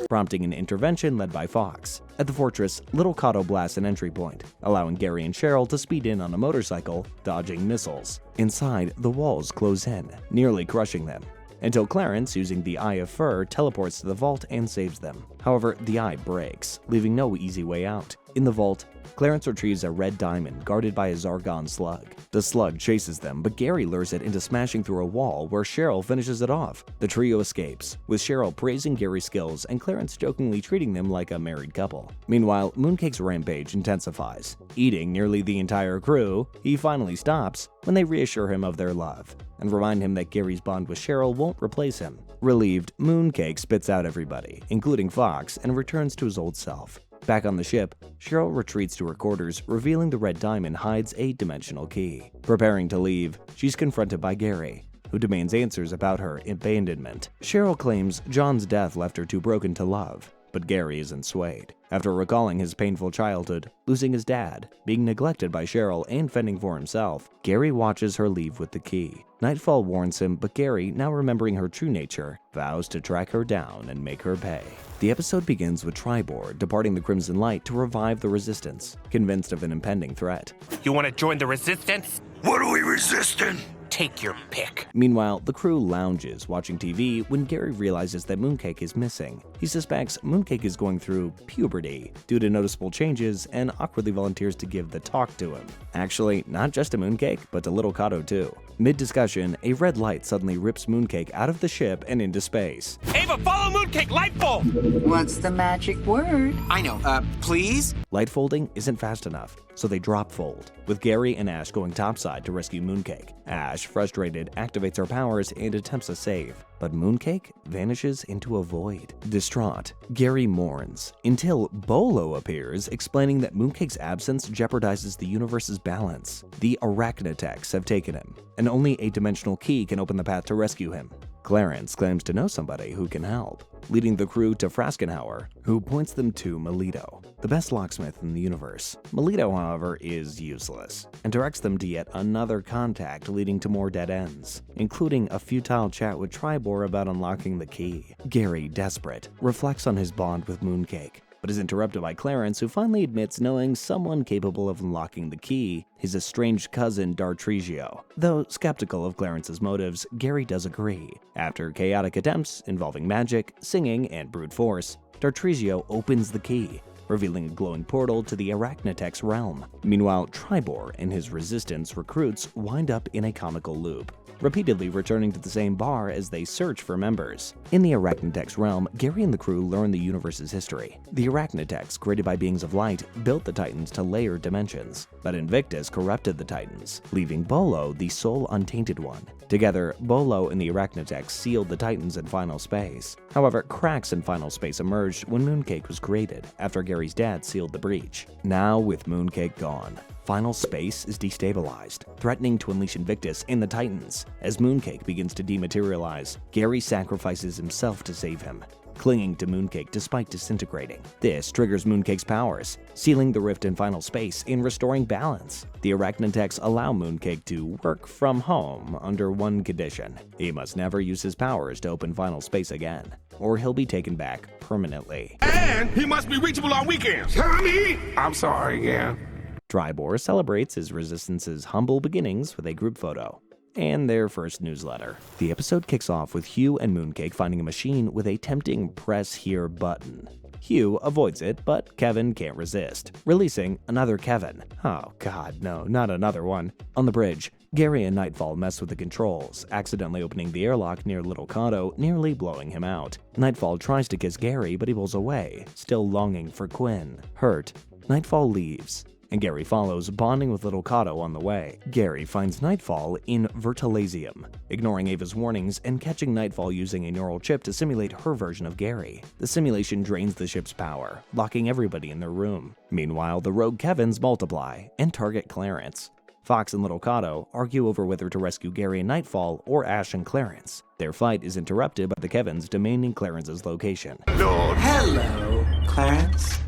Prompting an intervention led by Fox. At the fortress, Little Cato blasts an entry point, allowing Gary and Cheryl to speed in on a motorcycle, dodging missiles. Inside, the walls close in, nearly crushing them, until Clarence, using the Eye of Fur, teleports to the vault and saves them. However, the eye breaks, leaving no easy way out. In the vault, Clarence retrieves a red diamond guarded by a Zargon slug. The slug chases them, but Gary lures it into smashing through a wall where Cheryl finishes it off. The trio escapes, with Cheryl praising Gary's skills and Clarence jokingly treating them like a married couple. Meanwhile, Mooncake's rampage intensifies. Eating nearly the entire crew, he finally stops when they reassure him of their love and remind him that Gary's bond with Cheryl won't replace him. Relieved, Mooncake spits out everybody, including Fox, and returns to his old self. Back on the ship, Cheryl retreats to her quarters, revealing the red diamond hides a dimensional key. Preparing to leave, she's confronted by Gary, who demands answers about her abandonment. Cheryl claims John's death left her too broken to love, but Gary isn't swayed. After recalling his painful childhood, losing his dad, being neglected by Cheryl, and fending for himself, Gary watches her leave with the key. Nightfall warns him, but Gary, now remembering her true nature, vows to track her down and make her pay. The episode begins with Tribor departing the Crimson Light to revive the Resistance, convinced of an impending threat. You want to join the Resistance? What are we resisting? Take your pick. Meanwhile, the crew lounges watching TV when Gary realizes that Mooncake is missing. He suspects Mooncake is going through puberty due to noticeable changes and awkwardly volunteers to give the talk to him. Actually, not just to Mooncake, but to Little Kato too. Mid-discussion, a red light suddenly rips Mooncake out of the ship and into space. Ava, follow Mooncake! Lightfall! What's the magic word? I know, please? Light folding isn't fast enough, so they drop fold, with Gary and Ash going topside to rescue Mooncake. Ash, frustrated, activates her powers and attempts a save, but Mooncake vanishes into a void. Distraught, Gary mourns, until Bolo appears, explaining that Mooncake's absence jeopardizes the universe's balance. The Arachnotechs have taken him, and only a dimensional key can open the path to rescue him. Clarence claims to know somebody who can help, leading the crew to Fraskenhauer, who points them to Melito, the best locksmith in the universe. Melito, however, is useless, and directs them to yet another contact, leading to more dead ends, including a futile chat with Tribor about unlocking the key. Gary, desperate, reflects on his bond with Mooncake, but is interrupted by Clarence, who finally admits knowing someone capable of unlocking the key, his estranged cousin Dartrigio. Though skeptical of Clarence's motives, Gary does agree. After chaotic attempts involving magic, singing, and brute force, Dartrigio opens the key, revealing a glowing portal to the Arachnotech's realm. Meanwhile, Tribor and his resistance recruits wind up in a comical loop, repeatedly returning to the same bar as they search for members. In the Arachnotech's realm, Gary and the crew learn the universe's history. The Arachnotechs, created by beings of light, built the Titans to layered dimensions, but Invictus corrupted the Titans, leaving Bolo the sole untainted one. Together, Bolo and the Arachnotechs sealed the Titans in final space. However, cracks in final space emerged when Mooncake was created, after Gary's dad sealed the breach. Now, with Mooncake gone, final space is destabilized, threatening to unleash Invictus and the Titans. As Mooncake begins to dematerialize, Gary sacrifices himself to save him, clinging to Mooncake despite disintegrating. This triggers Mooncake's powers, sealing the rift in final space and restoring balance. The Arachnotechs allow Mooncake to work from home under one condition. He must never use his powers to open final space again, or he'll be taken back permanently. And he must be reachable on weekends. Tommy! I'm sorry again. Tribor celebrates his resistance's humble beginnings with a group photo and their first newsletter. The episode kicks off with Hugh and Mooncake finding a machine with a tempting press here button. Hugh avoids it, but Kevin can't resist, releasing another Kevin. Oh god, no, not another one. On the bridge, Gary and Nightfall mess with the controls, accidentally opening the airlock near Little Kato, nearly blowing him out. Nightfall tries to kiss Gary, but he pulls away, still longing for Quinn. Hurt, Nightfall leaves, and Gary follows, bonding with Little Kato on the way. Gary finds Nightfall in Vertalazium, ignoring Ava's warnings and catching Nightfall using a neural chip to simulate her version of Gary. The simulation drains the ship's power, locking everybody in their room. Meanwhile, the rogue Kevins multiply and target Clarence. Fox and Little Kato argue over whether to rescue Gary and Nightfall or Ash and Clarence. Their fight is interrupted by the Kevins demanding Clarence's location. Lord. Hello, Clarence.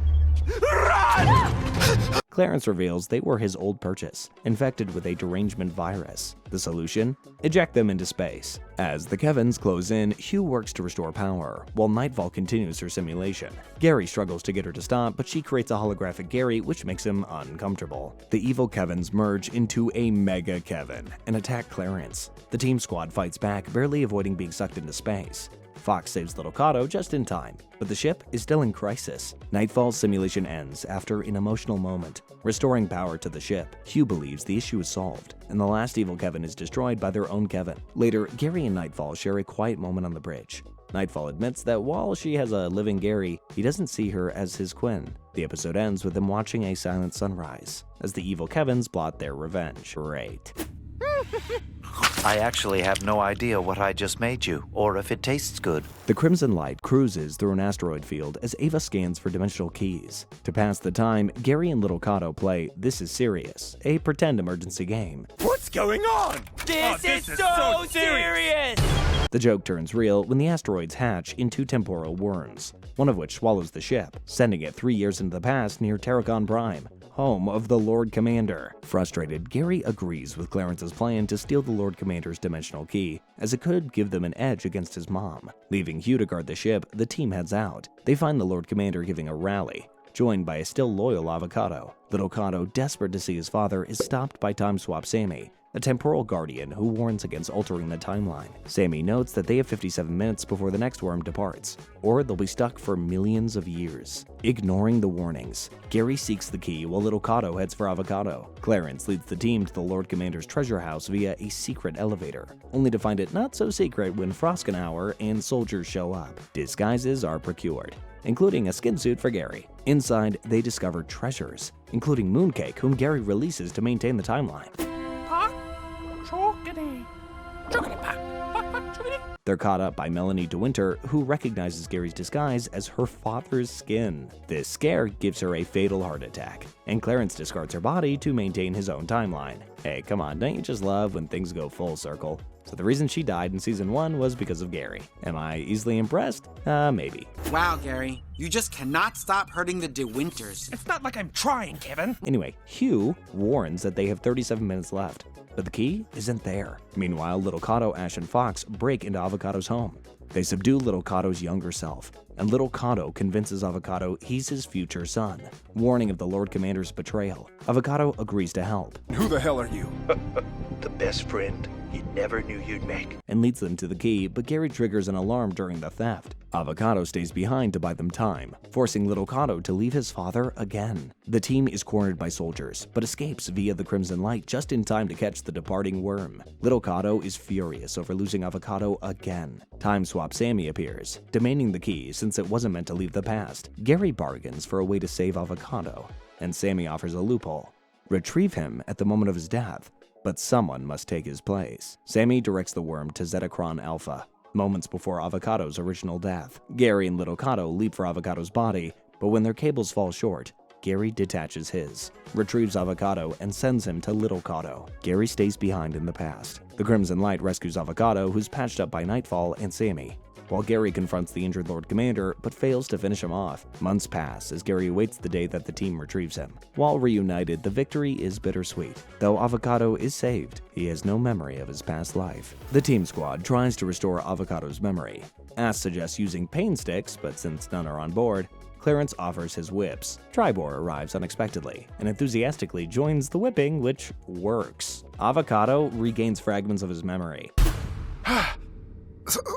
Run! Clarence reveals they were his old purchase, infected with a derangement virus. The solution? Eject them into space. As the Kevins close in, Hugh works to restore power, while Nightfall continues her simulation. Gary struggles to get her to stop, but she creates a holographic Gary, which makes him uncomfortable. The evil Kevins merge into a Mega Kevin and attack Clarence. The team squad fights back, barely avoiding being sucked into space. Fox saves Little Kato just in time, but the ship is still in crisis. Nightfall's simulation ends after an emotional moment, restoring power to the ship. Hugh believes the issue is solved, and the last evil Kevin is destroyed by their own Kevin. Later, Gary and Nightfall share a quiet moment on the bridge. Nightfall admits that while she has a living Gary, he doesn't see her as his Quinn. The episode ends with them watching a silent sunrise, as the evil Kevins plot their revenge. Great. I actually have no idea what I just made you, or if it tastes good. The Crimson Light cruises through an asteroid field as Ava scans for dimensional keys. To pass the time, Gary and Little Kato play This Is Serious, a pretend emergency game. What's going on? This is so serious! The joke turns real when the asteroids hatch into temporal worms, one of which swallows the ship, sending it 3 years into the past near Terracon Prime, home of the Lord Commander. Frustrated, Gary agrees with Clarence's plan to steal the Lord Commander's dimensional key, as it could give them an edge against his mom. Leaving Hugh to guard the ship, the team heads out. They find the Lord Commander giving a rally, joined by a still loyal Avocado. Little Kato, desperate to see his father, is stopped by Time Swap Sammy, a temporal guardian who warns against altering the timeline. Sammy notes that they have 57 minutes before the next worm departs, or they'll be stuck for millions of years. Ignoring the warnings, Gary seeks the key while Little Cato heads for Avocado. Clarence leads the team to the Lord Commander's treasure house via a secret elevator, only to find it not so secret when Froskenauer and soldiers show up. Disguises are procured, including a skin suit for Gary. Inside, they discover treasures, including Mooncake, whom Gary releases to maintain the timeline. They're caught up by Melanie DeWinter, who recognizes Gary's disguise as her father's skin. This scare gives her a fatal heart attack, and Clarence discards her body to maintain his own timeline. Hey, come on, don't you just love when things go full circle? So the reason she died in Season 1 was because of Gary. Am I easily impressed? Maybe. Wow, Gary. You just cannot stop hurting the DeWinters. It's not like I'm trying, Kevin. Anyway, Hugh warns that they have 37 minutes left, but the key isn't there. Meanwhile, Little Cato, Ash, and Fox break into Avocado's home. They subdue Little Cato's younger self, and Little Cato convinces Avocado he's his future son. Warning of the Lord Commander's betrayal, Avocado agrees to help. Who the hell are you? The best friend you never knew you'd make. And leads them to the key, but Gary triggers an alarm during the theft. Avocado stays behind to buy them time, forcing Little Cato to leave his father again. The team is cornered by soldiers, but escapes via the Crimson Light just in time to catch the departing worm. Little Cato is furious over losing Avocado again. Time Swap Sammy appears, demanding the key since it wasn't meant to leave the past. Gary bargains for a way to save Avocado, and Sammy offers a loophole: retrieve him at the moment of his death, but someone must take his place. Sammy directs the worm to Zetacron Alpha, moments before Avocado's original death. Gary and Little Cato leap for Avocado's body, but when their cables fall short, Gary detaches his, retrieves Avocado, and sends him to Little Cato. Gary stays behind in the past. The Crimson Light rescues Avocado, who's patched up by Nightfall and Sammy, while Gary confronts the injured Lord Commander but fails to finish him off. Months pass as Gary awaits the day that the team retrieves him. While reunited, the victory is bittersweet. Though Avocado is saved, he has no memory of his past life. The team squad tries to restore Avocado's memory. Ash suggests using pain sticks, but since none are on board, Clarence offers his whips. Tribor arrives unexpectedly and enthusiastically joins the whipping, which works. Avocado regains fragments of his memory.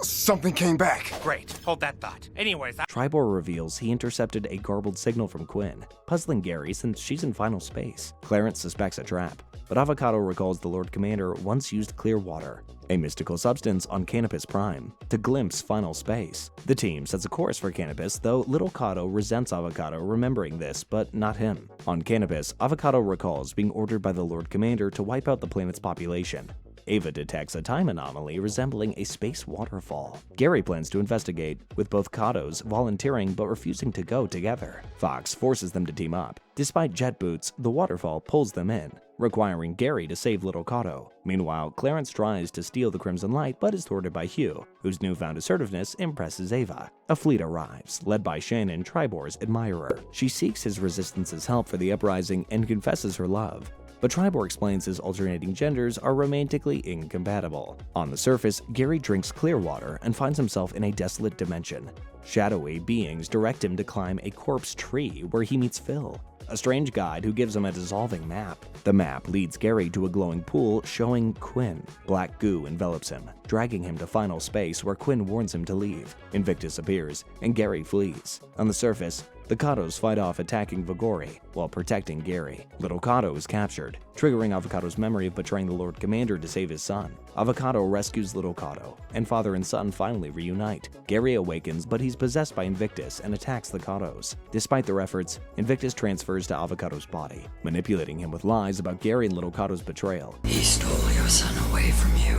Something came back. Great. Hold that thought. Anyways, Tribor reveals he intercepted a garbled signal from Quinn, puzzling Gary since she's in final space. Clarence suspects a trap, but Avocado recalls the Lord Commander once used clear water, a mystical substance on Canopus Prime, to glimpse final space. The team sets a course for Canopus, though Little Cato resents Avocado remembering this, but not him. On Canopus, Avocado recalls being ordered by the Lord Commander to wipe out the planet's population. Ava detects a time anomaly resembling a space waterfall. Gary plans to investigate, with both Catos volunteering but refusing to go together. Fox forces them to team up. Despite jet boots, the waterfall pulls them in, requiring Gary to save Little Cato. Meanwhile, Clarence tries to steal the Crimson Light but is thwarted by Hugh, whose newfound assertiveness impresses Ava. A fleet arrives, led by Shannon, Tribor's admirer. She seeks his resistance's help for the uprising and confesses her love, but Tribor explains his alternating genders are romantically incompatible. On the surface, Gary drinks clear water and finds himself in a desolate dimension. Shadowy beings direct him to climb a corpse tree where he meets Phil, a strange guide who gives him a dissolving map. The map leads Gary to a glowing pool showing Quinn. Black goo envelops him, dragging him to final space where Quinn warns him to leave. Invictus appears, and Gary flees. On the surface, the Catos fight off attacking Vigori while protecting Gary. Little Cato is captured, triggering Avocado's memory of betraying the Lord Commander to save his son. Avocado rescues Little Cato, and father and son finally reunite. Gary awakens, but he's possessed by Invictus and attacks the Catos. Despite their efforts, Invictus transfers to Avocado's body, manipulating him with lies about Gary and Little Cato's betrayal. He stole your son away from you,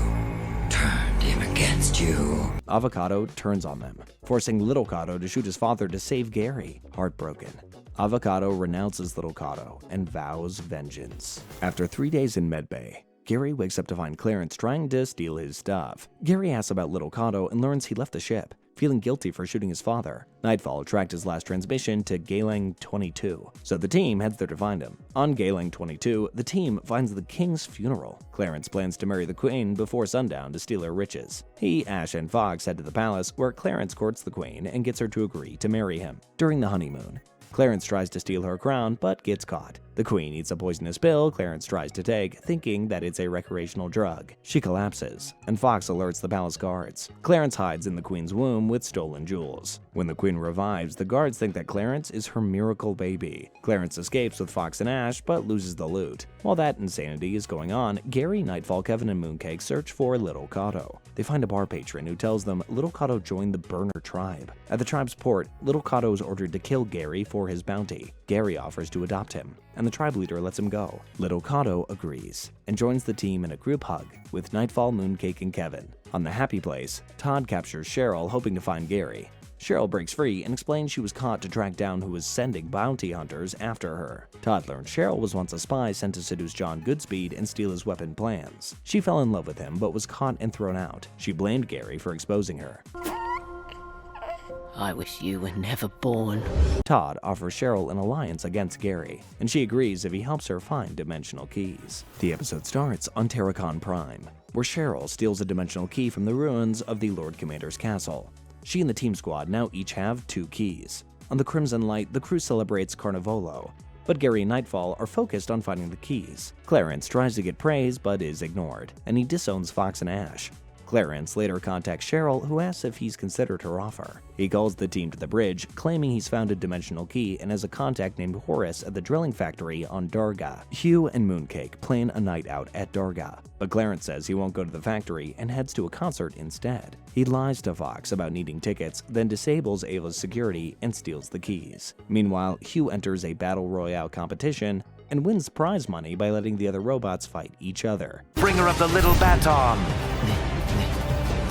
turned him against you. Avocado turns on them, forcing Little Cato to shoot his father to save Gary. Heartbroken, Avocado renounces Little Cato and vows vengeance. After 3 days in Medbay, Gary wakes up to find Clarence trying to steal his stuff. Gary asks about Little Cato and learns he left the ship, feeling guilty for shooting his father. Nightfall tracked his last transmission to Galang 22, so the team heads there to find him. On Galang 22, the team finds the king's funeral. Clarence plans to marry the queen before sundown to steal her riches. He, Ash, and Fox head to the palace, where Clarence courts the queen and gets her to agree to marry him. During the honeymoon, Clarence tries to steal her crown but gets caught. The Queen eats a poisonous pill Clarence tries to take, thinking that it's a recreational drug. She collapses, and Fox alerts the palace guards. Clarence hides in the Queen's womb with stolen jewels. When the Queen revives, the guards think that Clarence is her miracle baby. Clarence escapes with Fox and Ash, but loses the loot. While that insanity is going on, Gary, Nightfall, Kevin, and Mooncake search for Little Cato. They find a bar patron who tells them Little Cato joined the Burner tribe. At the tribe's port, Little Cato is ordered to kill Gary for his bounty. Gary offers to adopt him, and the tribe leader lets him go. Little Cato agrees, and joins the team in a group hug with Nightfall, Mooncake, and Kevin. On the happy place, Todd captures Cheryl, hoping to find Gary. Cheryl breaks free and explains she was caught to track down who was sending bounty hunters after her. Todd learns Cheryl was once a spy sent to seduce John Goodspeed and steal his weapon plans. She fell in love with him but was caught and thrown out. She blamed Gary for exposing her. I wish you were never born. Todd offers Cheryl an alliance against Gary, and she agrees if he helps her find dimensional keys. The episode starts on Terracon Prime, where Cheryl steals a dimensional key from the ruins of the Lord Commander's castle. She and the team squad now each have 2 keys. On the Crimson Light, the crew celebrates Carnivolo, but Gary and Nightfall are focused on finding the keys. Clarence tries to get praise but is ignored, and he disowns Fox and Ash. Clarence later contacts Cheryl, who asks if he's considered her offer. He calls the team to the bridge, claiming he's found a dimensional key and has a contact named Horace at the drilling factory on Darga. Hugh and Mooncake plan a night out at Darga, but Clarence says he won't go to the factory and heads to a concert instead. He lies to Fox about needing tickets, then disables Ava's security and steals the keys. Meanwhile, Hugh enters a battle royale competition and wins prize money by letting the other robots fight each other. Bringer of the little baton!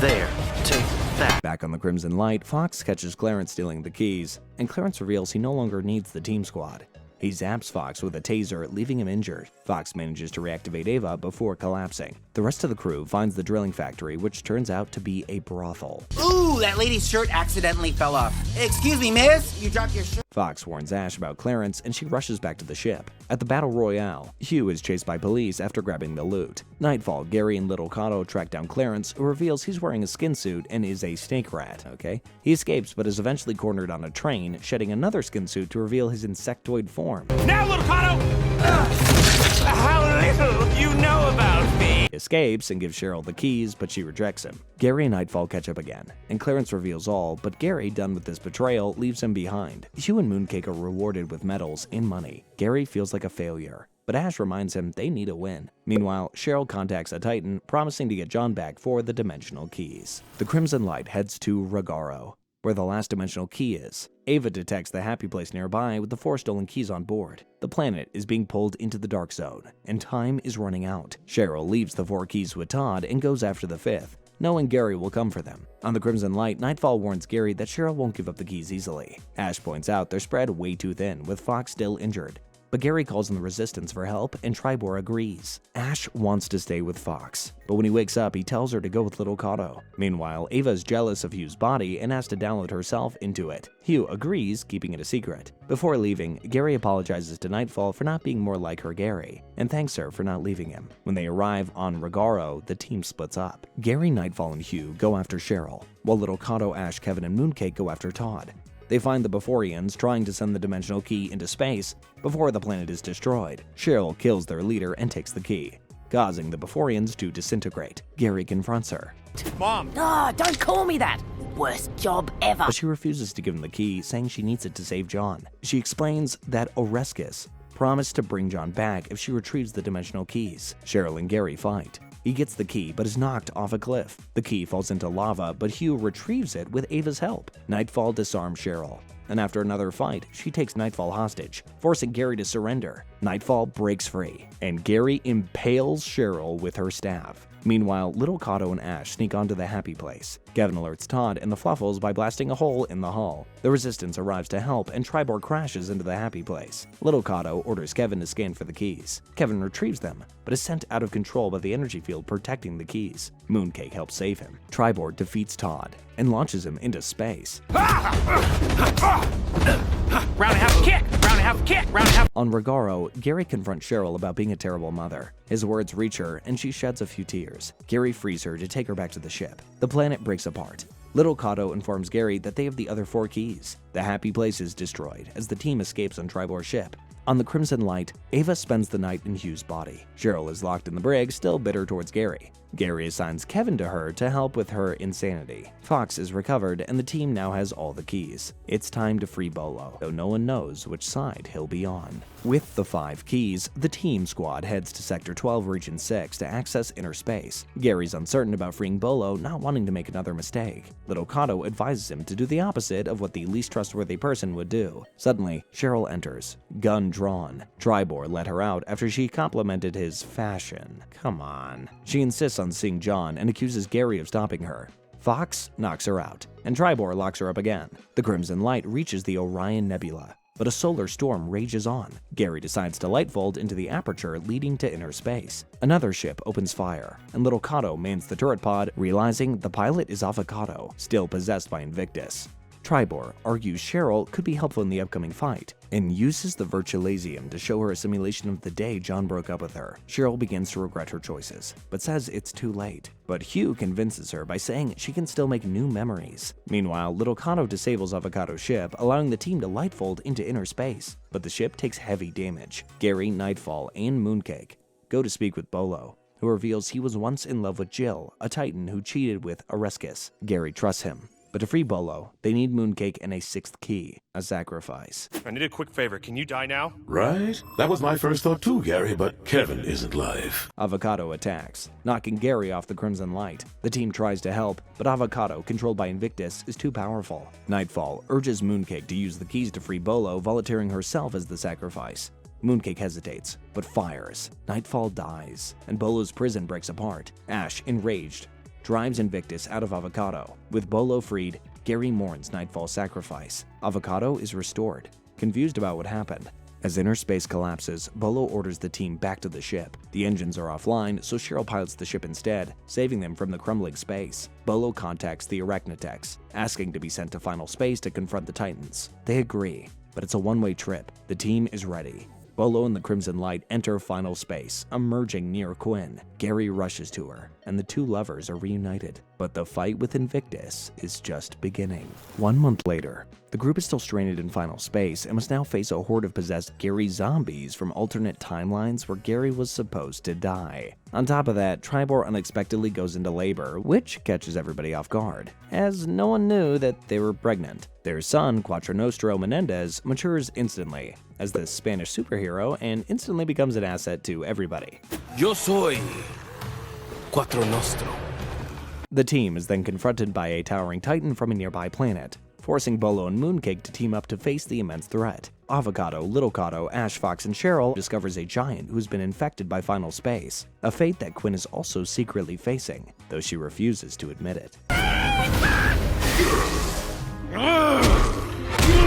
There, take that. Back on the Crimson Light, Fox catches Clarence stealing the keys, and Clarence reveals he no longer needs the team squad. He zaps Fox with a taser, leaving him injured. Fox manages to reactivate Ava before collapsing. The rest of the crew finds the drilling factory, which turns out to be a brothel. Ooh, that lady's shirt accidentally fell off. Excuse me, miss, you dropped your shirt. Fox warns Ash about Clarence, and she rushes back to the ship. At the Battle Royale, Hugh is chased by police after grabbing the loot. Nightfall, Gary and Little Cato track down Clarence, who reveals he's wearing a skin suit and is a snake rat, okay? He escapes but is eventually cornered on a train, shedding another skin suit to reveal his insectoid form. Now, Little Cato! How little you know about me! He escapes and gives Cheryl the keys, but she rejects him. Gary and Nightfall catch up again, and Clarence reveals all, but Gary, done with this betrayal, leaves him behind. Hugh and Mooncake are rewarded with medals and money. Gary feels like a failure, but Ash reminds him they need a win. Meanwhile, Cheryl contacts a Titan, promising to get John back for the dimensional keys. The Crimson Light heads to Regaro, where the last dimensional key is. Ava detects the happy place nearby with the 4 stolen keys on board. The planet is being pulled into the dark zone, and time is running out. Cheryl leaves the 4 keys with Todd and goes after the 5th, knowing Gary will come for them. On the Crimson Light, Nightfall warns Gary that Cheryl won't give up the keys easily. Ash points out they're spread way too thin, with Fox still injured. But Gary calls on the Resistance for help, and Tribor agrees. Ash wants to stay with Fox, but when he wakes up, he tells her to go with Little Cato. Meanwhile, Ava is jealous of Hugh's body and asks to download herself into it. Hugh agrees, keeping it a secret. Before leaving, Gary apologizes to Nightfall for not being more like her Gary, and thanks her for not leaving him. When they arrive on Regaro, the team splits up. Gary, Nightfall, and Hugh go after Cheryl, while Little Cato, Ash, Kevin, and Mooncake go after Todd. They find the Beforians trying to send the dimensional key into space before the planet is destroyed. Cheryl kills their leader and takes the key, causing the Beforians to disintegrate. Gary confronts her. Mom! Ah, don't call me that! Worst job ever! But she refuses to give him the key, saying she needs it to save John. She explains that Oreskes promised to bring John back if she retrieves the dimensional keys. Cheryl and Gary fight. He gets the key, but is knocked off a cliff. The key falls into lava, but Hugh retrieves it with Ava's help. Nightfall disarms Cheryl, and after another fight, she takes Nightfall hostage, forcing Gary to surrender. Nightfall breaks free, and Gary impales Cheryl with her staff. Meanwhile, Little Cato and Ash sneak onto the happy place. Kevin alerts Todd and the Fluffles by blasting a hole in the hull. The Resistance arrives to help, and Tribor crashes into the happy place. Little Cato orders Kevin to scan for the keys. Kevin retrieves them, but is sent out of control by the energy field protecting the keys. Mooncake helps save him. Tribor defeats Todd and launches him into space. Round and half kick! Round and half kick! Round and half. On Regaro, Gary confronts Cheryl about being a terrible mother. His words reach her, and she sheds a few tears. Gary frees her to take her back to the ship. The planet breaks apart. Little Cato informs Gary that they have the other 4 keys. The happy place is destroyed as the team escapes on Tribor's ship. On the Crimson Light, Ava spends the night in Hugh's body. Cheryl is locked in the brig, still bitter towards Gary. Gary assigns Kevin to her to help with her insanity. Fox is recovered and the team now has all the keys. It's time to free Bolo, though no one knows which side he'll be on. With the 5 keys, the team squad heads to Sector 12, Region 6 to access inner space. Gary's uncertain about freeing Bolo, not wanting to make another mistake. Little Kato advises him to do the opposite of what the least trustworthy person would do. Suddenly, Cheryl enters, gun drawn. Tribor let her out after she complimented his fashion. Come on. She insists on seeing John and accuses Gary of stopping her. Fox knocks her out, and Tribor locks her up again. The Crimson Light reaches the Orion Nebula, but a solar storm rages on. Gary decides to lightfold into the aperture leading to inner space. Another ship opens fire, and little Kato mans the turret pod, realizing the pilot is Avocado, still possessed by Invictus. Tribor argues Cheryl could be helpful in the upcoming fight, and uses the Virtualasium to show her a simulation of the day John broke up with her. Cheryl begins to regret her choices, but says it's too late. But Hugh convinces her by saying she can still make new memories. Meanwhile, little Kato disables Avocado's ship, allowing the team to lightfold into inner space, but the ship takes heavy damage. Gary, Nightfall, and Mooncake go to speak with Bolo, who reveals he was once in love with Jill, a Titan who cheated with Oreskes. Gary trusts him. But to free Bolo, they need Mooncake and a 6th key, a sacrifice. I need a quick favor. Can you die now? Right? That was my first thought too, Gary, but Kevin isn't live. Avocado attacks, knocking Gary off the Crimson Light. The team tries to help, but Avocado, controlled by Invictus, is too powerful. Nightfall urges Mooncake to use the keys to free Bolo, volunteering herself as the sacrifice. Mooncake hesitates, but fires. Nightfall dies, and Bolo's prison breaks apart. Ash, enraged, drives Invictus out of Avocado. With Bolo freed, Gary mourns Nightfall's sacrifice. Avocado is restored, confused about what happened. As inner space collapses, Bolo orders the team back to the ship. The engines are offline, so Cheryl pilots the ship instead, saving them from the crumbling space. Bolo contacts the Arachnitex, asking to be sent to final space to confront the Titans. They agree, but it's a one-way trip. The team is ready. Bolo and the Crimson Light enter final space, emerging near Quinn. Gary rushes to her, and the two lovers are reunited. But the fight with Invictus is just beginning. 1 month later, the group is still stranded in final space and must now face a horde of possessed Gary zombies from alternate timelines where Gary was supposed to die. On top of that, Tribor unexpectedly goes into labor, which catches everybody off guard, as no one knew that they were pregnant. Their son, Quatronostro Menendez, matures instantly as the Spanish superhero and instantly becomes an asset to everybody. Yo soy Quatronostro. The team is then confronted by a towering titan from a nearby planet, forcing Bolo and Mooncake to team up to face the immense threat. Avocado, Little Kato, Ash, Fox, and Cheryl discovers a giant who's been infected by final space, a fate that Quinn is also secretly facing, though she refuses to admit it.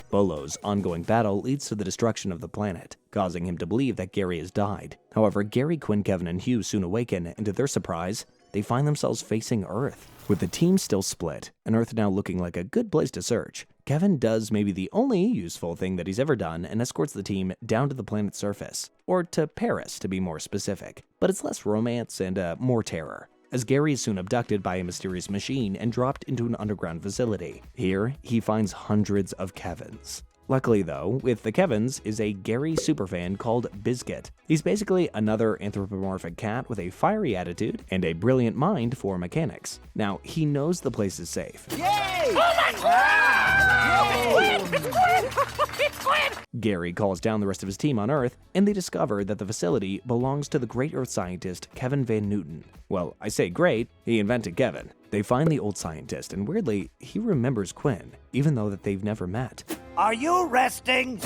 Bolo's ongoing battle leads to the destruction of the planet, causing him to believe that Gary has died. However, Gary, Quinn, Kevin, and Hugh soon awaken, and to their surprise, they find themselves facing Earth. With the team still split, and Earth now looking like a good place to search, Kevin does maybe the only useful thing that he's ever done and escorts the team down to the planet's surface, or to Paris to be more specific. But it's less romance and more terror, as Gary is soon abducted by a mysterious machine and dropped into an underground facility. Here, he finds hundreds of Kevins. Luckily though, with the Kevins is a Gary superfan called Biscuit. He's basically another anthropomorphic cat with a fiery attitude and a brilliant mind for mechanics. Now, he knows the place is safe. Yay! Oh my God! Quinn! It's Quinn! It's Quinn! Gary calls down the rest of his team on Earth, and they discover that the facility belongs to the great Earth scientist Kevin Van Newton. Well, I say great, he invented Kevin. They find the old scientist, and weirdly, he remembers Quinn, even though that they've never met. Are you resting?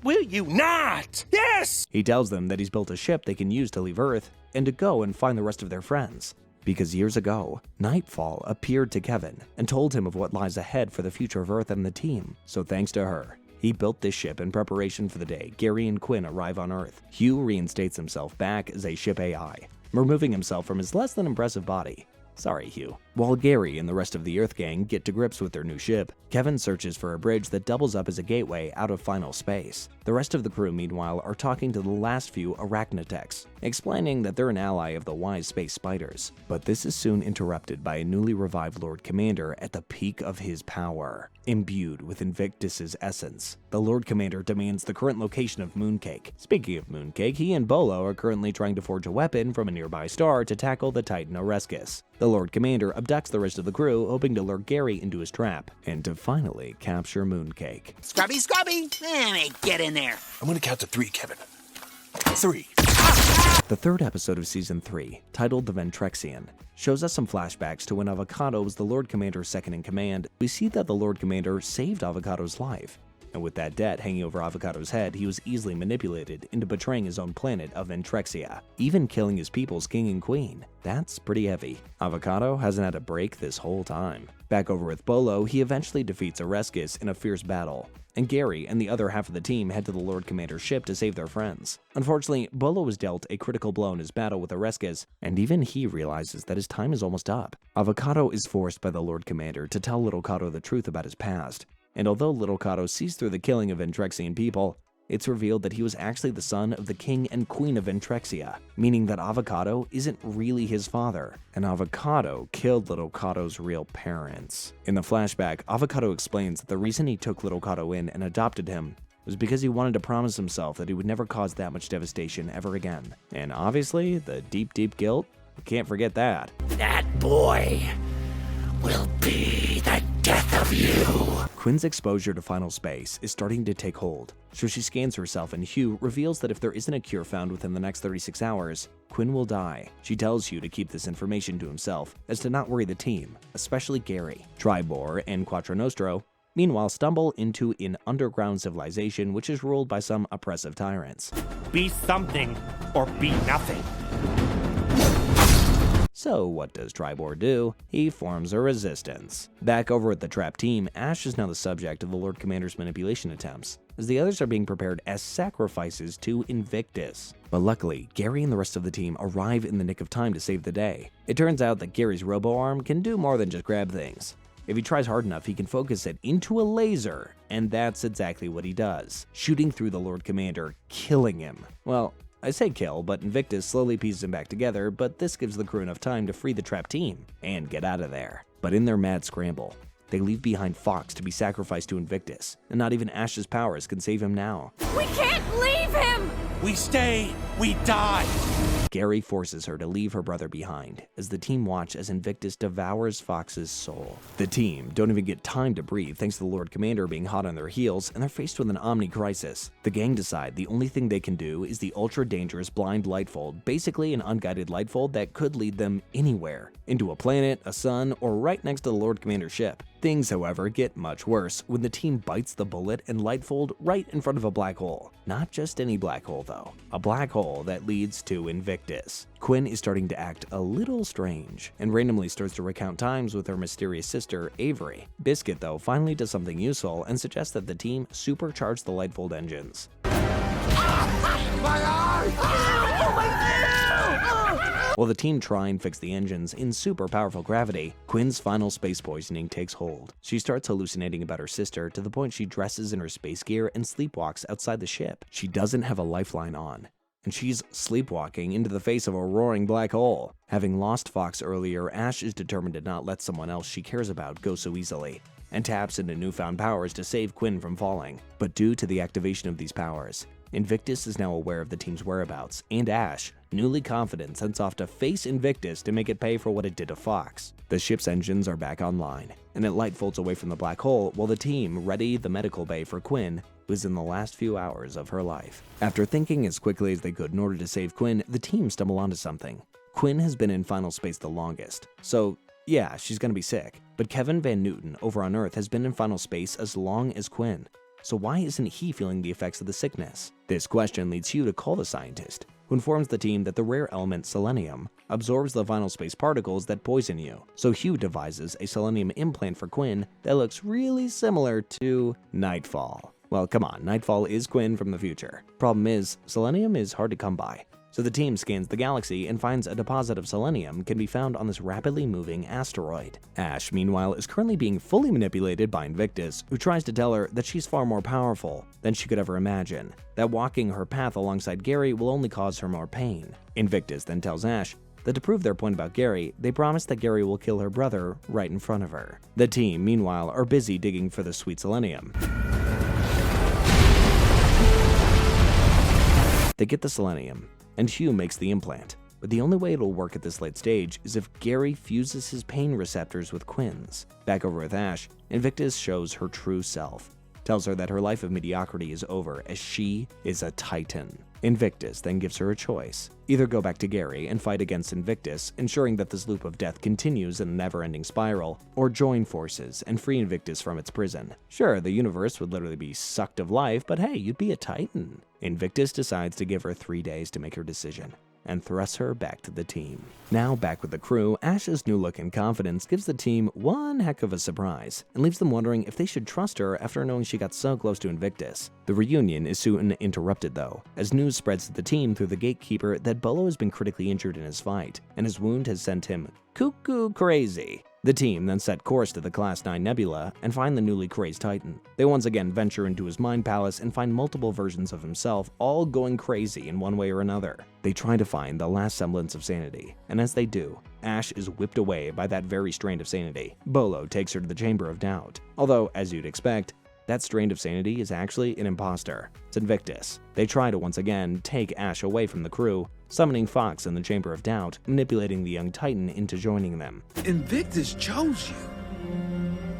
Will you not? Yes! He tells them that he's built a ship they can use to leave Earth, and to go and find the rest of their friends. Because years ago, Nightfall appeared to Kevin, and told him of what lies ahead for the future of Earth and the team. So thanks to her, he built this ship in preparation for the day Gary and Quinn arrive on Earth. Hugh reinstates himself back as a ship AI, removing himself from his less than impressive body. Sorry, Hugh. While Gary and the rest of the Earth gang get to grips with their new ship, Kevin searches for a bridge that doubles up as a gateway out of final space. The rest of the crew, meanwhile, are talking to the last few Arachnitex, explaining that they're an ally of the wise space spiders. But this is soon interrupted by a newly revived Lord Commander at the peak of his power. Imbued with Invictus's essence, the Lord Commander demands the current location of Mooncake. Speaking of Mooncake, he and Bolo are currently trying to forge a weapon from a nearby star to tackle the Titan Orescus. The Lord Commander abducts the rest of the crew, hoping to lure Gary into his trap, and to finally capture Mooncake. Scrubby, scrubby! Get in there. I'm gonna count to 3, Kevin. 3. The third episode of Season 3, titled The Ventrexian, shows us some flashbacks to when Avocado was the Lord Commander's second-in-command. We see that the Lord Commander saved Avocado's life, and with that debt hanging over Avocado's head, he was easily manipulated into betraying his own planet of Ventrexia, even killing his people's king and queen. That's pretty heavy. Avocado hasn't had a break this whole time. Back over with Bolo, he eventually defeats Orescus in a fierce battle, and Gary and the other half of the team head to the Lord Commander's ship to save their friends. Unfortunately, Bolo was dealt a critical blow in his battle with Orescus, and even he realizes that his time is almost up. Avocado is forced by the Lord Commander to tell Little Cato the truth about his past, and although Little Cato sees through the killing of Ventrexian people, it's revealed that he was actually the son of the king and queen of Ventrexia, meaning that Avocado isn't really his father, and Avocado killed Little Cato's real parents. In the flashback, Avocado explains that the reason he took Little Cato in and adopted him was because he wanted to promise himself that he would never cause that much devastation ever again. And obviously, the deep, deep guilt, you can't forget that. That boy will be the death of you. Quinn's exposure to final space is starting to take hold, so she scans herself, and Hugh reveals that if there isn't a cure found within the next 36 hours, Quinn will die. She tells Hugh to keep this information to himself, as to not worry the team, especially Gary. Tribor and Quattro Nostro, meanwhile, stumble into an underground civilization which is ruled by some oppressive tyrants. Be something or be nothing. So what does Tribor do? He forms a resistance. Back over at the Trap team, Ash is now the subject of the Lord Commander's manipulation attempts, as the others are being prepared as sacrifices to Invictus. But luckily, Gary and the rest of the team arrive in the nick of time to save the day. It turns out that Gary's robo-arm can do more than just grab things. If he tries hard enough, he can focus it into a laser, and that's exactly what he does, shooting through the Lord Commander, killing him. Well, I say kill, but Invictus slowly pieces him back together, but this gives the crew enough time to free the Trap team and get out of there. But in their mad scramble, they leave behind Fox to be sacrificed to Invictus, and not even Ash's powers can save him now. We can't leave him! We stay, we die. Gary forces her to leave her brother behind, as the team watch as Invictus devours Fox's soul. The team don't even get time to breathe thanks to the Lord Commander being hot on their heels, and they're faced with an Omni crisis. The gang decide the only thing they can do is the ultra-dangerous blind lightfold, basically an unguided lightfold that could lead them anywhere, into a planet, a sun, or right next to the Lord Commander's ship. Things, however, get much worse when the team bites the bullet and lightfold right in front of a black hole. Not just any black hole, though. A black hole that leads to Invictus. Quinn is starting to act a little strange, and randomly starts to recount times with her mysterious sister, Avery. Biscuit, though, finally does something useful and suggests that the team supercharge the lightfold engines. While the team try and fix the engines in super powerful gravity, Quinn's final space poisoning takes hold. She starts hallucinating about her sister to the point she dresses in her space gear and sleepwalks outside the ship. She doesn't have a lifeline on, and she's sleepwalking into the face of a roaring black hole. Having lost Fox earlier, Ash is determined to not let someone else she cares about go so easily, and taps into newfound powers to save Quinn from falling. But due to the activation of these powers, Invictus is now aware of the team's whereabouts, and Ash, newly confident, sends off to face Invictus to make it pay for what it did to Fox. The ship's engines are back online, and it lightfolds away from the black hole while the team ready the medical bay for Quinn, who is in the last few hours of her life. After thinking as quickly as they could in order to save Quinn, the team stumble onto something. Quinn has been in final space the longest, so yeah, she's gonna be sick. But Kevin Van Newton over on Earth has been in final space as long as Quinn. So why isn't he feeling the effects of the sickness? This question leads Hugh to call the scientist, who informs the team that the rare element selenium absorbs the final space particles that poison you. So Hugh devises a selenium implant for Quinn that looks really similar to Nightfall. Well, come on, Nightfall is Quinn from the future. Problem is, selenium is hard to come by, So the team scans the galaxy and finds a deposit of selenium can be found on this rapidly moving asteroid. Ash, meanwhile, is currently being fully manipulated by Invictus, who tries to tell her that she's far more powerful than she could ever imagine, that walking her path alongside Gary will only cause her more pain. Invictus then tells Ash that to prove their point about Gary, they promise that Gary will kill her brother right in front of her. The team, meanwhile, are busy digging for the sweet selenium. They get the selenium, and Hugh makes the implant. But the only way it'll work at this late stage is if Gary fuses his pain receptors with Quinn's. Back over with Ash, Invictus shows her true self, tells her that her life of mediocrity is over as she is a Titan. Invictus then gives her a choice. Either go back to Gary and fight against Invictus, ensuring that this loop of death continues in a never-ending spiral, or join forces and free Invictus from its prison. Sure, the universe would literally be sucked of life, but hey, you'd be a Titan. Invictus decides to give her 3 days to make her decision, and thrusts her back to the team. Now back with the crew, Ash's new look and confidence gives the team one heck of a surprise, and leaves them wondering if they should trust her after knowing she got so close to Invictus. The reunion is soon interrupted though, as news spreads to the team through the gatekeeper that Bolo has been critically injured in his fight, and his wound has sent him cuckoo crazy. The team then set course to the Class 9 Nebula and find the newly crazed Titan. They once again venture into his mind palace and find multiple versions of himself, all going crazy in one way or another. They try to find the last semblance of sanity, and as they do, Ash is whipped away by that very strain of sanity. Bolo takes her to the Chamber of Doubt, although, as you'd expect, that strain of sanity is actually an imposter. It's Invictus. They try to once again take Ash away from the crew, summoning Fox in the Chamber of Doubt, manipulating the young Titan into joining them. Invictus chose you.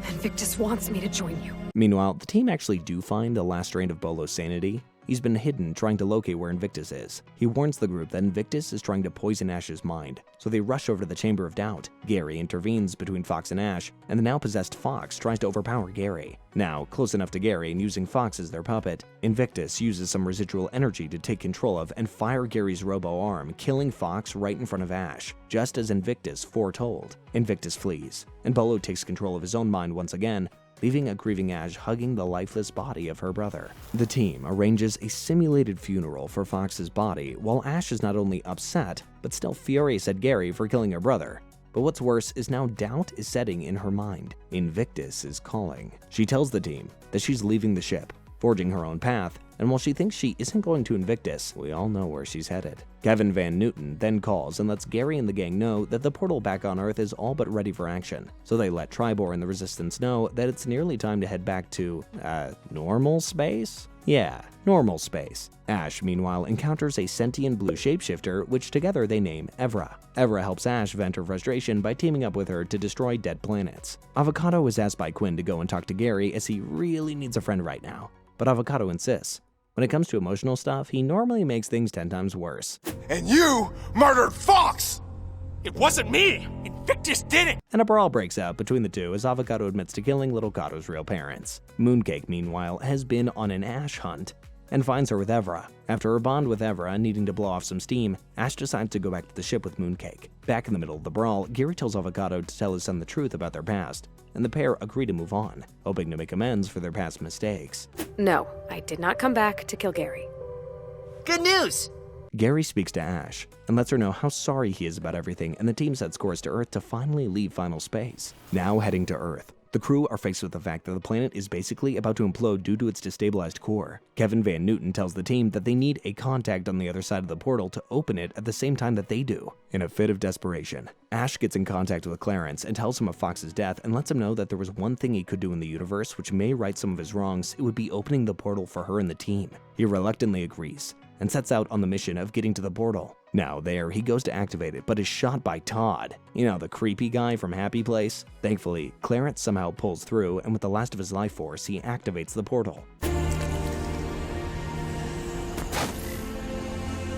Invictus wants me to join you. Meanwhile, the team actually do find the last strain of Bolo's sanity. He's been hidden trying to locate where Invictus is. He warns the group that Invictus is trying to poison Ash's mind, so they rush over to the Chamber of Doubt. Gary intervenes between Fox and Ash, and the now possessed Fox tries to overpower Gary. Now, close enough to Gary and using Fox as their puppet, Invictus uses some residual energy to take control of and fire Gary's robo-arm, killing Fox right in front of Ash, just as Invictus foretold. Invictus flees, and Bolo takes control of his own mind once again, leaving a grieving Ash hugging the lifeless body of her brother. The team arranges a simulated funeral for Fox's body, while Ash is not only upset, but still furious at Gary for killing her brother. But what's worse is now doubt is setting in her mind. Invictus is calling. She tells the team that she's leaving the ship, forging her own path, and while she thinks she isn't going to Invictus, we all know where she's headed. Kevin Van Newton then calls and lets Gary and the gang know that the portal back on Earth is all but ready for action, so they let Tribor and the Resistance know that it's nearly time to head back to, normal space? Yeah, normal space. Ash, meanwhile, encounters a sentient blue shapeshifter, which together they name Evra. Evra helps Ash vent her frustration by teaming up with her to destroy dead planets. Avocado is asked by Quinn to go and talk to Gary as he really needs a friend right now, but Avocado insists. When it comes to emotional stuff, he normally makes things 10 times worse. And you murdered Fox! It wasn't me! Invictus did it! And a brawl breaks out between the two as Avocado admits to killing little Cato's real parents. Mooncake, meanwhile, has been on an Ash hunt and finds her with Evra. After her bond with Evra needing to blow off some steam, Ash decides to go back to the ship with Mooncake. Back in the middle of the brawl, Gary tells Avocado to tell his son the truth about their past, and the pair agree to move on, hoping to make amends for their past mistakes. No, I did not come back to kill Gary. Good news! Gary speaks to Ash and lets her know how sorry he is about everything, and the team sets course to Earth to finally leave final space. Now heading to Earth, the crew are faced with the fact that the planet is basically about to implode due to its destabilized core. Kevin Van Newton tells the team that they need a contact on the other side of the portal to open it at the same time that they do. In a fit of desperation, Ash gets in contact with Clarence and tells him of Fox's death and lets him know that there was one thing he could do in the universe which may right some of his wrongs. It would be opening the portal for her and the team. He reluctantly agrees and sets out on the mission of getting to the portal. Now there, he goes to activate it, but is shot by Todd. You know, the creepy guy from Happy Place? Thankfully, Clarence somehow pulls through, and with the last of his life force, he activates the portal.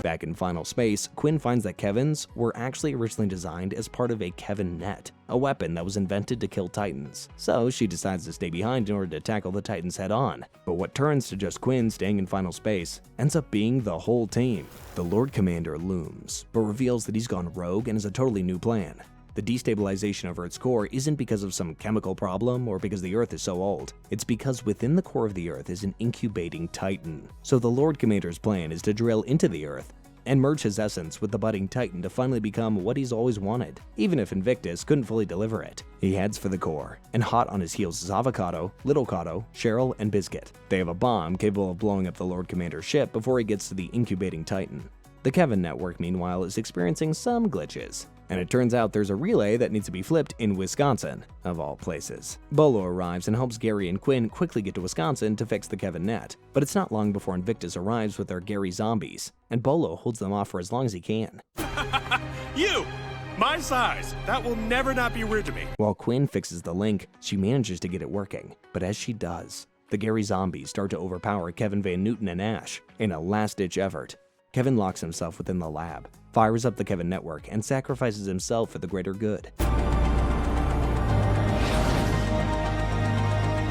Back in final space, Quinn finds that Kevins were actually originally designed as part of a Kevin net, a weapon that was invented to kill Titans. So she decides to stay behind in order to tackle the Titans head on. But what turns to just Quinn staying in final space ends up being the whole team. The Lord Commander looms, but reveals that he's gone rogue and has a totally new plan. The destabilization of Earth's core isn't because of some chemical problem or because the Earth is so old. It's because within the core of the Earth is an incubating Titan. So the Lord Commander's plan is to drill into the Earth and merge his essence with the budding Titan to finally become what he's always wanted, even if Invictus couldn't fully deliver it. He heads for the core, and hot on his heels is Avocado, Little Cato, Cheryl, and Biscuit. They have a bomb capable of blowing up the Lord Commander's ship before he gets to the incubating Titan. The Kevin network, meanwhile, is experiencing some glitches, and it turns out there's a relay that needs to be flipped in Wisconsin, of all places. Bolo arrives and helps Gary and Quinn quickly get to Wisconsin to fix the Kevin net, but it's not long before Invictus arrives with their Gary zombies, and Bolo holds them off for as long as he can. You! My size! That will never not be weird to me. While Quinn fixes the link, she manages to get it working, but as she does, the Gary zombies start to overpower Kevin Van Newton and Ash in a last-ditch effort. Kevin locks himself within the lab, fires up the Kevin network, and sacrifices himself for the greater good.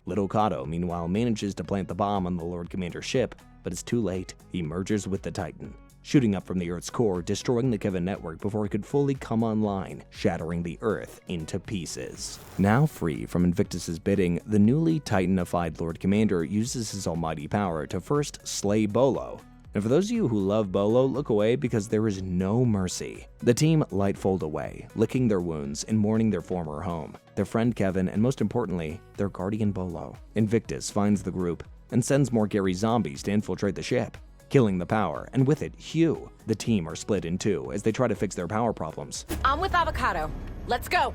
Little Cato, meanwhile, manages to plant the bomb on the Lord Commander's ship, but it's too late. He merges with the Titan, shooting up from the Earth's core, destroying the Kevin network before it could fully come online, shattering the Earth into pieces. Now free from Invictus's bidding, the newly Titanified Lord Commander uses his almighty power to first slay Bolo. And for those of you who love Bolo, look away because there is no mercy. The team lightfold away, licking their wounds and mourning their former home, their friend Kevin, and most importantly, their guardian Bolo. Invictus finds the group and sends more Gary zombies to infiltrate the ship, killing the power, and with it, Hugh. The team are split in two as they try to fix their power problems. I'm with Avocado. Let's go.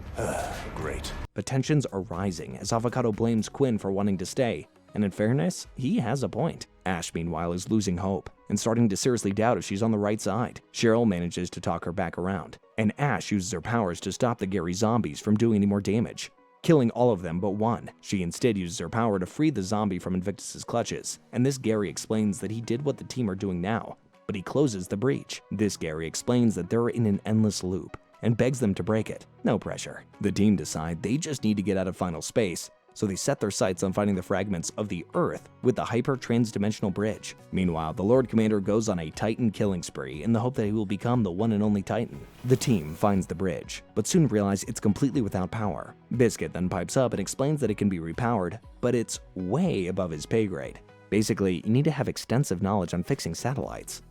Great. But tensions are rising as Avocado blames Quinn for wanting to stay, and in fairness, he has a point. Ash, meanwhile, is losing hope and starting to seriously doubt if she's on the right side. Cheryl manages to talk her back around, and Ash uses her powers to stop the Gary zombies from doing any more damage, killing all of them but one. She instead uses her power to free the zombie from Invictus's clutches, and this Gary explains that he did what the team are doing now, but he closes the breach. This Gary explains that they're in an endless loop and begs them to break it. No pressure. The team decide they just need to get out of final space, so they set their sights on finding the fragments of the Earth with the hyper-transdimensional bridge. Meanwhile, the Lord Commander goes on a Titan killing spree in the hope that he will become the one and only Titan. The team finds the bridge, but soon realize it's completely without power. Biscuit then pipes up and explains that it can be repowered, but it's way above his pay grade. Basically, you need to have extensive knowledge on fixing satellites.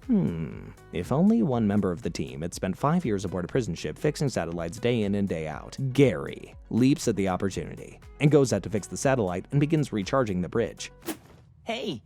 If only one member of the team had spent 5 years aboard a prison ship fixing satellites day in and day out. Gary leaps at the opportunity and goes out to fix the satellite and begins recharging the bridge. Hey!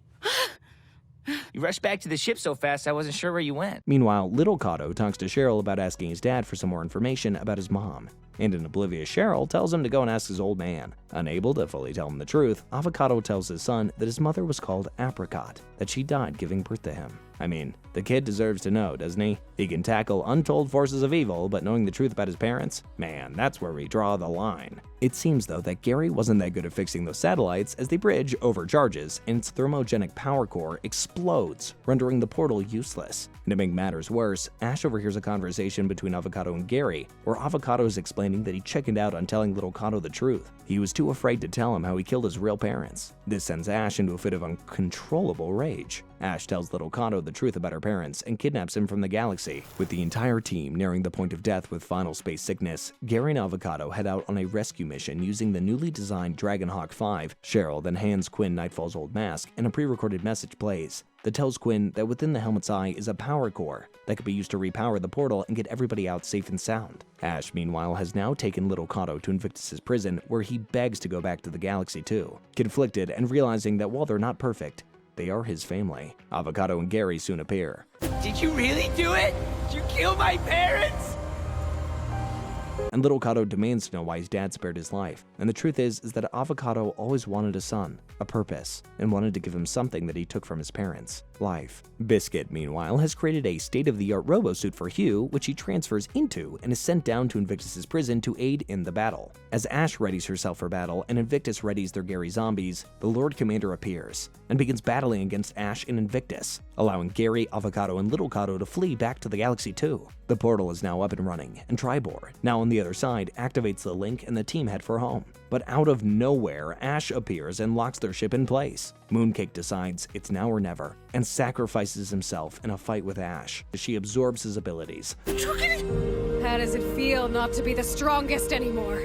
You rushed back to the ship so fast I wasn't sure where you went. Meanwhile, Little Cato talks to Cheryl about asking his dad for some more information about his mom, and an oblivious Cheryl tells him to go and ask his old man. Unable to fully tell him the truth, Avocado tells his son that his mother was called Apricot, that she died giving birth to him. I mean, the kid deserves to know, doesn't he? He can tackle untold forces of evil, but knowing the truth about his parents? Man, that's where we draw the line. It seems, though, that Gary wasn't that good at fixing those satellites as the bridge overcharges and its thermogenic power core explodes, rendering the portal useless. And to make matters worse, Ash overhears a conversation between Avocado and Gary, where Avocado is explaining that he chickened out on telling Little Cato the truth. He was too afraid to tell him how he killed his real parents. This sends Ash into a fit of uncontrollable rage. Ash tells Little Cato the truth about her parents and kidnaps him from the galaxy. With the entire team nearing the point of death with final space sickness, Gary and Avocado head out on a rescue mission using the newly designed Dragonhawk 5. Cheryl then hands Quinn Nightfall's old mask, and a pre-recorded message plays that tells Quinn that within the helmet's eye is a power core that could be used to repower the portal and get everybody out safe and sound. Ash, meanwhile, has now taken Little Cato to Invictus's prison, where he begs to go back to the galaxy too. Conflicted and realizing that while they're not perfect, they are his family, Avocado and Gary soon appear. Did you really do it? Did you kill my parents? And Little Cato demands to know why his dad spared his life. And the truth is that Avocado always wanted a son, a purpose, and wanted to give him something that he took from his parents, life. Biscuit, meanwhile, has created a state-of-the-art robo-suit for Hugh, which he transfers into and is sent down to Invictus's prison to aid in the battle. As Ash readies herself for battle and Invictus readies their Gary zombies, the Lord Commander appears and begins battling against Ash and Invictus, allowing Gary, Avocado, and Little Cato to flee back to the galaxy too. The portal is now up and running, and Tribor, now on the other side, activates the link and the team head for home. But out of nowhere, Ash appears and locks their ship in place. Mooncake decides it's now or never, and sacrifices himself in a fight with Ash as she absorbs his abilities. How does it feel not to be the strongest anymore?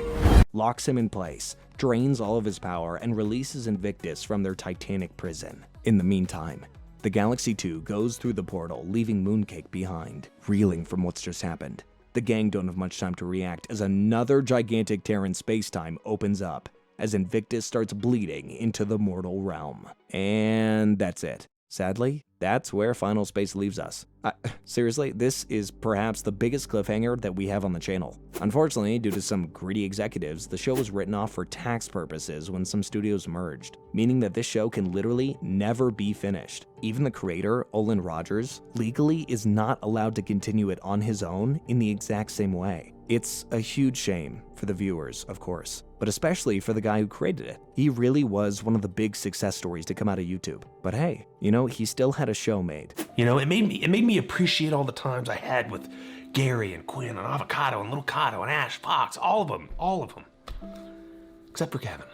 Locks him in place, drains all of his power, and releases Invictus from their titanic prison. In the meantime, The Galaxy 2 goes through the portal, leaving Mooncake behind, reeling from what's just happened. The gang don't have much time to react as another gigantic tear in space-time opens up, as Invictus starts bleeding into the mortal realm. And that's it. Sadly, that's where Final Space leaves us. Seriously, this is perhaps the biggest cliffhanger that we have on the channel. Unfortunately, due to some greedy executives, the show was written off for tax purposes when some studios merged, meaning that this show can literally never be finished. Even the creator, Olin Rogers, legally is not allowed to continue it on his own in the exact same way. It's a huge shame for the viewers, of course, but especially for the guy who created it. He really was one of the big success stories to come out of YouTube. But hey, you know, he still had a show made. You know, it made me appreciate all the times I had with Gary and Quinn and Avocado and Little Cotto and Ash Fox, all of them. Except for Kevin.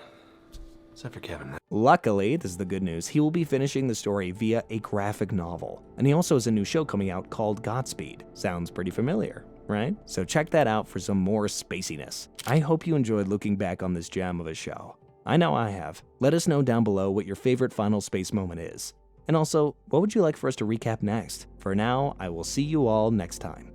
Luckily, this is the good news, he will be finishing the story via a graphic novel. And he also has a new show coming out called Godspeed. Sounds pretty familiar, right? So check that out for some more spaciness. I hope you enjoyed looking back on this gem of a show. I know I have. Let us know down below what your favorite Final Space moment is. And also, what would you like for us to recap next? For now, I will see you all next time.